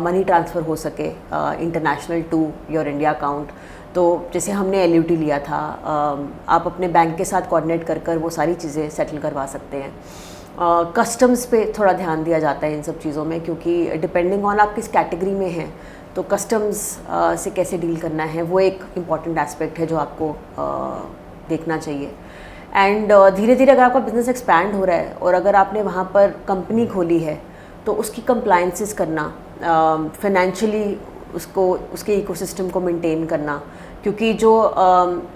मनी ट्रांसफ़र हो सके international to your India account. तो जैसे हमने LUT लिया था, आप अपने बैंक के साथ कोऑर्डिनेट कर वो सारी चीज़ें सेटल करवा सकते हैं। कस्टम्स पे थोड़ा ध्यान दिया जाता है इन सब चीज़ों में, क्योंकि डिपेंडिंग ऑन आप किस कैटेगरी में हैं तो कस्टम्स से कैसे डील करना है वो एक इम्पॉर्टेंट एस्पेक्ट है जो आपको देखना चाहिए। एंड धीरे धीरे अगर आपका बिजनेस एक्सपैंड हो रहा है और अगर आपने वहाँ पर कंपनी खोली है तो उसकी कंप्लायंसेस करना, फाइनेंशियली उसको उसके इकोसिस्टम को मेंटेन करना, क्योंकि जो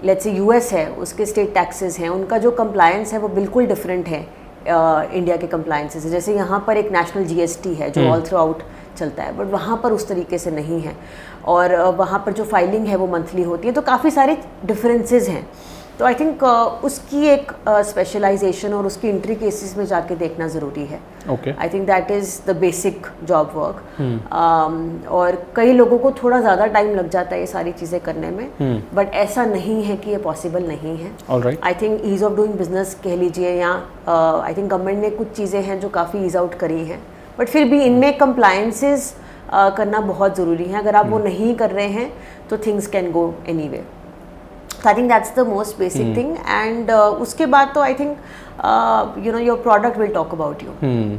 लेट्स से US है उसके स्टेट टैक्सेस हैं, उनका जो कंप्लायंस है वो बिल्कुल डिफरेंट है इंडिया के कंप्लायंसेस से। जैसे यहाँ पर एक नेशनल GST है जो ऑल थ्रू आउट चलता है, बट वहाँ पर उस तरीके से नहीं है, और वहाँ पर जो फाइलिंग है वो मंथली होती है, तो काफ़ी सारे डिफरेंसेस हैं। तो आई थिंक उसकी एक स्पेशलाइजेशन और उसकी एंट्री केसेस में जाके देखना ज़रूरी है। आई think that is the basic job work. और कई लोगों को थोड़ा ज़्यादा टाइम लग जाता है ये सारी चीज़ें करने में, बट ऐसा नहीं है कि ये पॉसिबल नहीं है। I think ease of doing business कह लीजिए, या आई थिंक गवर्नमेंट ने कुछ चीज़ें हैं जो काफ़ी ईज़ आउट करी हैं, बट फिर भी इनमें कंप्लायंसेस करना बहुत ज़रूरी है। अगर आप वो नहीं कर रहे हैं तो things can go anyway. I think that's the most basic thing. And उसके बाद तो I think you know your product will talk about you,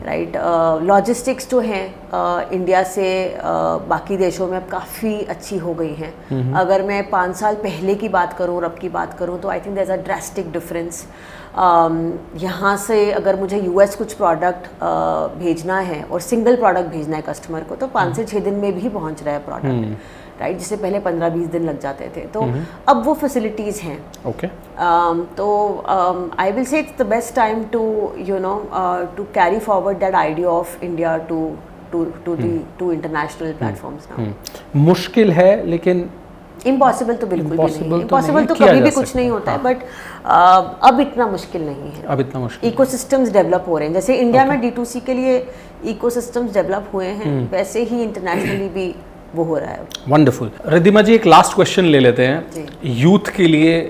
right. Logistics जो हैं इंडिया से बाकी देशों में अब काफ़ी अच्छी हो गई हैं। अगर मैं 5 साल पहले की बात करूँ और अब की बात करूँ तो I think there is a drastic difference. यहाँ से अगर मुझे US कुछ प्रोडक्ट भेजना है और सिंगल प्रोडक्ट भेजना है कस्टमर को तो 5 से 6 दिन में भी पहुँच रहा है प्रोडक्ट, राइट, जिससे पहले 15-20 दिन लग जाते थे। तो अब वो फैसिलिटीज़ हैं। तो I will say it's the best time to you know to carry forward that idea of India to international platforms now. मुश्किल है लेकिन इम्पॉसिबल तो बिल्कुल भी नहीं। इम्पॉसिबल तो कभी भी कुछ नहीं होता है, बट अब इतना मुश्किल नहीं है। अब इतना मुश्किल इकोसिस्टम्स डेवलप हो रहे हैं, जैसे इंडिया में D2C के लिए इकोसिस्टम्स डेवलप हुए हैं, वैसे ही इंटरनेशनली भी वो हो रहा है। वंडरफुल। रिद्धिमा जी, एक लास्ट क्वेश्चन ले लेते हैं। यूथ के लिए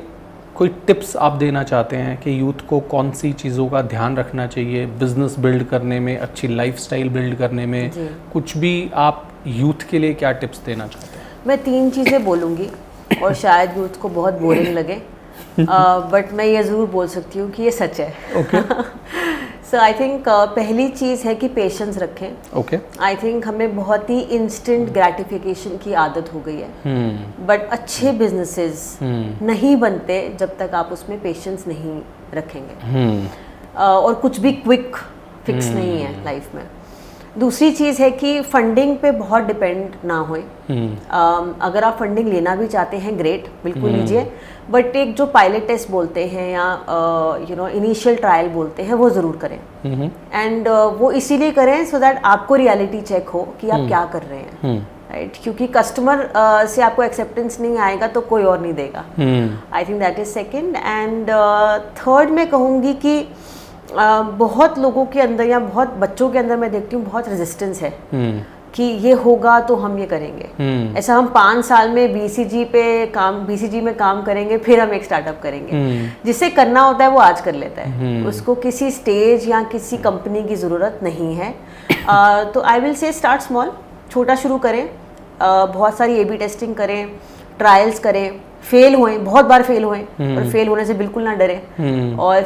कोई टिप्स आप देना चाहते हैं कि यूथ को कौन सी चीज़ों का ध्यान रखना चाहिए बिजनेस बिल्ड करने में, अच्छी लाइफस्टाइल बिल्ड करने में, कुछ भी आप यूथ के लिए क्या टिप्स देना चाहते हैं? मैं 3 चीज़ें बोलूँगी और शायद यूथ को बहुत बोरिंग लगे, बट मैं ये ज़रूर बोल सकती हूँ कि ये सच है। सो आई थिंक पहली चीज़ है कि पेशेंस रखें। आई थिंक हमें बहुत ही इंस्टेंट ग्रेटिफिकेशन की आदत हो गई है, बट अच्छे बिजनेसेस नहीं बनते जब तक आप उसमें पेशेंस नहीं रखेंगे, और कुछ भी क्विक फिक्स नहीं है लाइफ में। दूसरी चीज़ है कि फंडिंग पे बहुत डिपेंड ना होए। अगर आप फंडिंग लेना भी चाहते हैं, ग्रेट, बिल्कुल लीजिए, बट एक जो पायलट टेस्ट बोलते हैं या यू नो इनिशियल ट्रायल बोलते हैं वो ज़रूर करें। एंड वो इसीलिए करें सो दैट आपको रियलिटी चेक हो कि आप क्या कर रहे हैं, राइट। क्योंकि कस्टमर से आपको एक्सेप्टेंस नहीं आएगा तो कोई और नहीं देगा। आई think that is second. And third मैं कहूँगी कि बहुत लोगों के अंदर या बहुत बच्चों के अंदर मैं देखती हूँ बहुत रेजिस्टेंस है कि ये होगा तो हम ये करेंगे। ऐसा हम 5 साल में BCG में काम करेंगे, फिर हम एक स्टार्टअप करेंगे। जिसे करना होता है वो आज कर लेता है, उसको किसी स्टेज या किसी कंपनी की ज़रूरत नहीं है। तो आई विल से स्टार्ट स्मॉल, छोटा शुरू करें, बहुत सारी AB टेस्टिंग करें, ट्रायल्स करें, फेल हुए, बहुत बार फेल हुए, और फेल होने से बिल्कुल ना डरे, और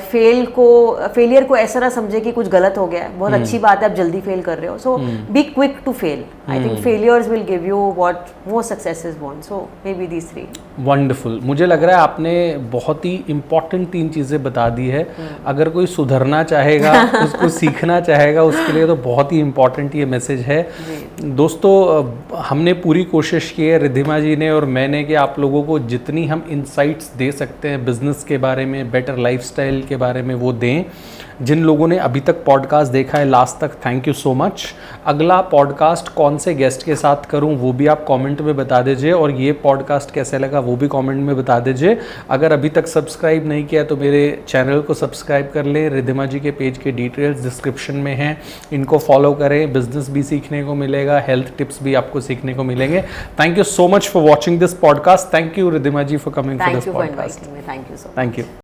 फेलियर को ऐसा ना समझे कि कुछ गलत हो गया है। बहुत अच्छी बात है आप जल्दी फेल कर रहे हो, so be quick to fail. I think failures will give you what most successes want, so maybe these 3। Wonderful. मुझे लग रहा है आपने बहुत ही इम्पोर्टेंट 3 चीज़ें बता दी है। अगर कोई सुधरना चाहेगा उसको सीखना चाहेगा उसके लिए तो बहुत ही इम्पोर्टेंट ये मैसेज है। दोस्तों, हमने पूरी कोशिश की है, रिद्धिमा जी ने और मैंने, कि आप लोगों को जितनी हम इंसाइट्स दे सकते हैं बिजनेस के बारे में, बेटर लाइफस्टाइल के बारे में, वो दें। जिन लोगों ने अभी तक पॉडकास्ट देखा है लास्ट तक, थैंक यू सो मच। अगला पॉडकास्ट कौन से गेस्ट के साथ करूं वो भी आप कमेंट में बता दीजिए, और ये पॉडकास्ट कैसे लगा वो भी कमेंट में बता दीजिए। अगर अभी तक सब्सक्राइब नहीं किया तो मेरे चैनल को सब्सक्राइब कर लें। रिद्धिमा जी के पेज के डिटेल्स डिस्क्रिप्शन में हैं, इनको फॉलो करें। बिजनेस भी सीखने को मिलेगा, हेल्थ टिप्स भी आपको सीखने को मिलेंगे। Thank you so much for watching this podcast. Thank you Riddhima ji for coming for this podcast. Thank you so much. Thank you.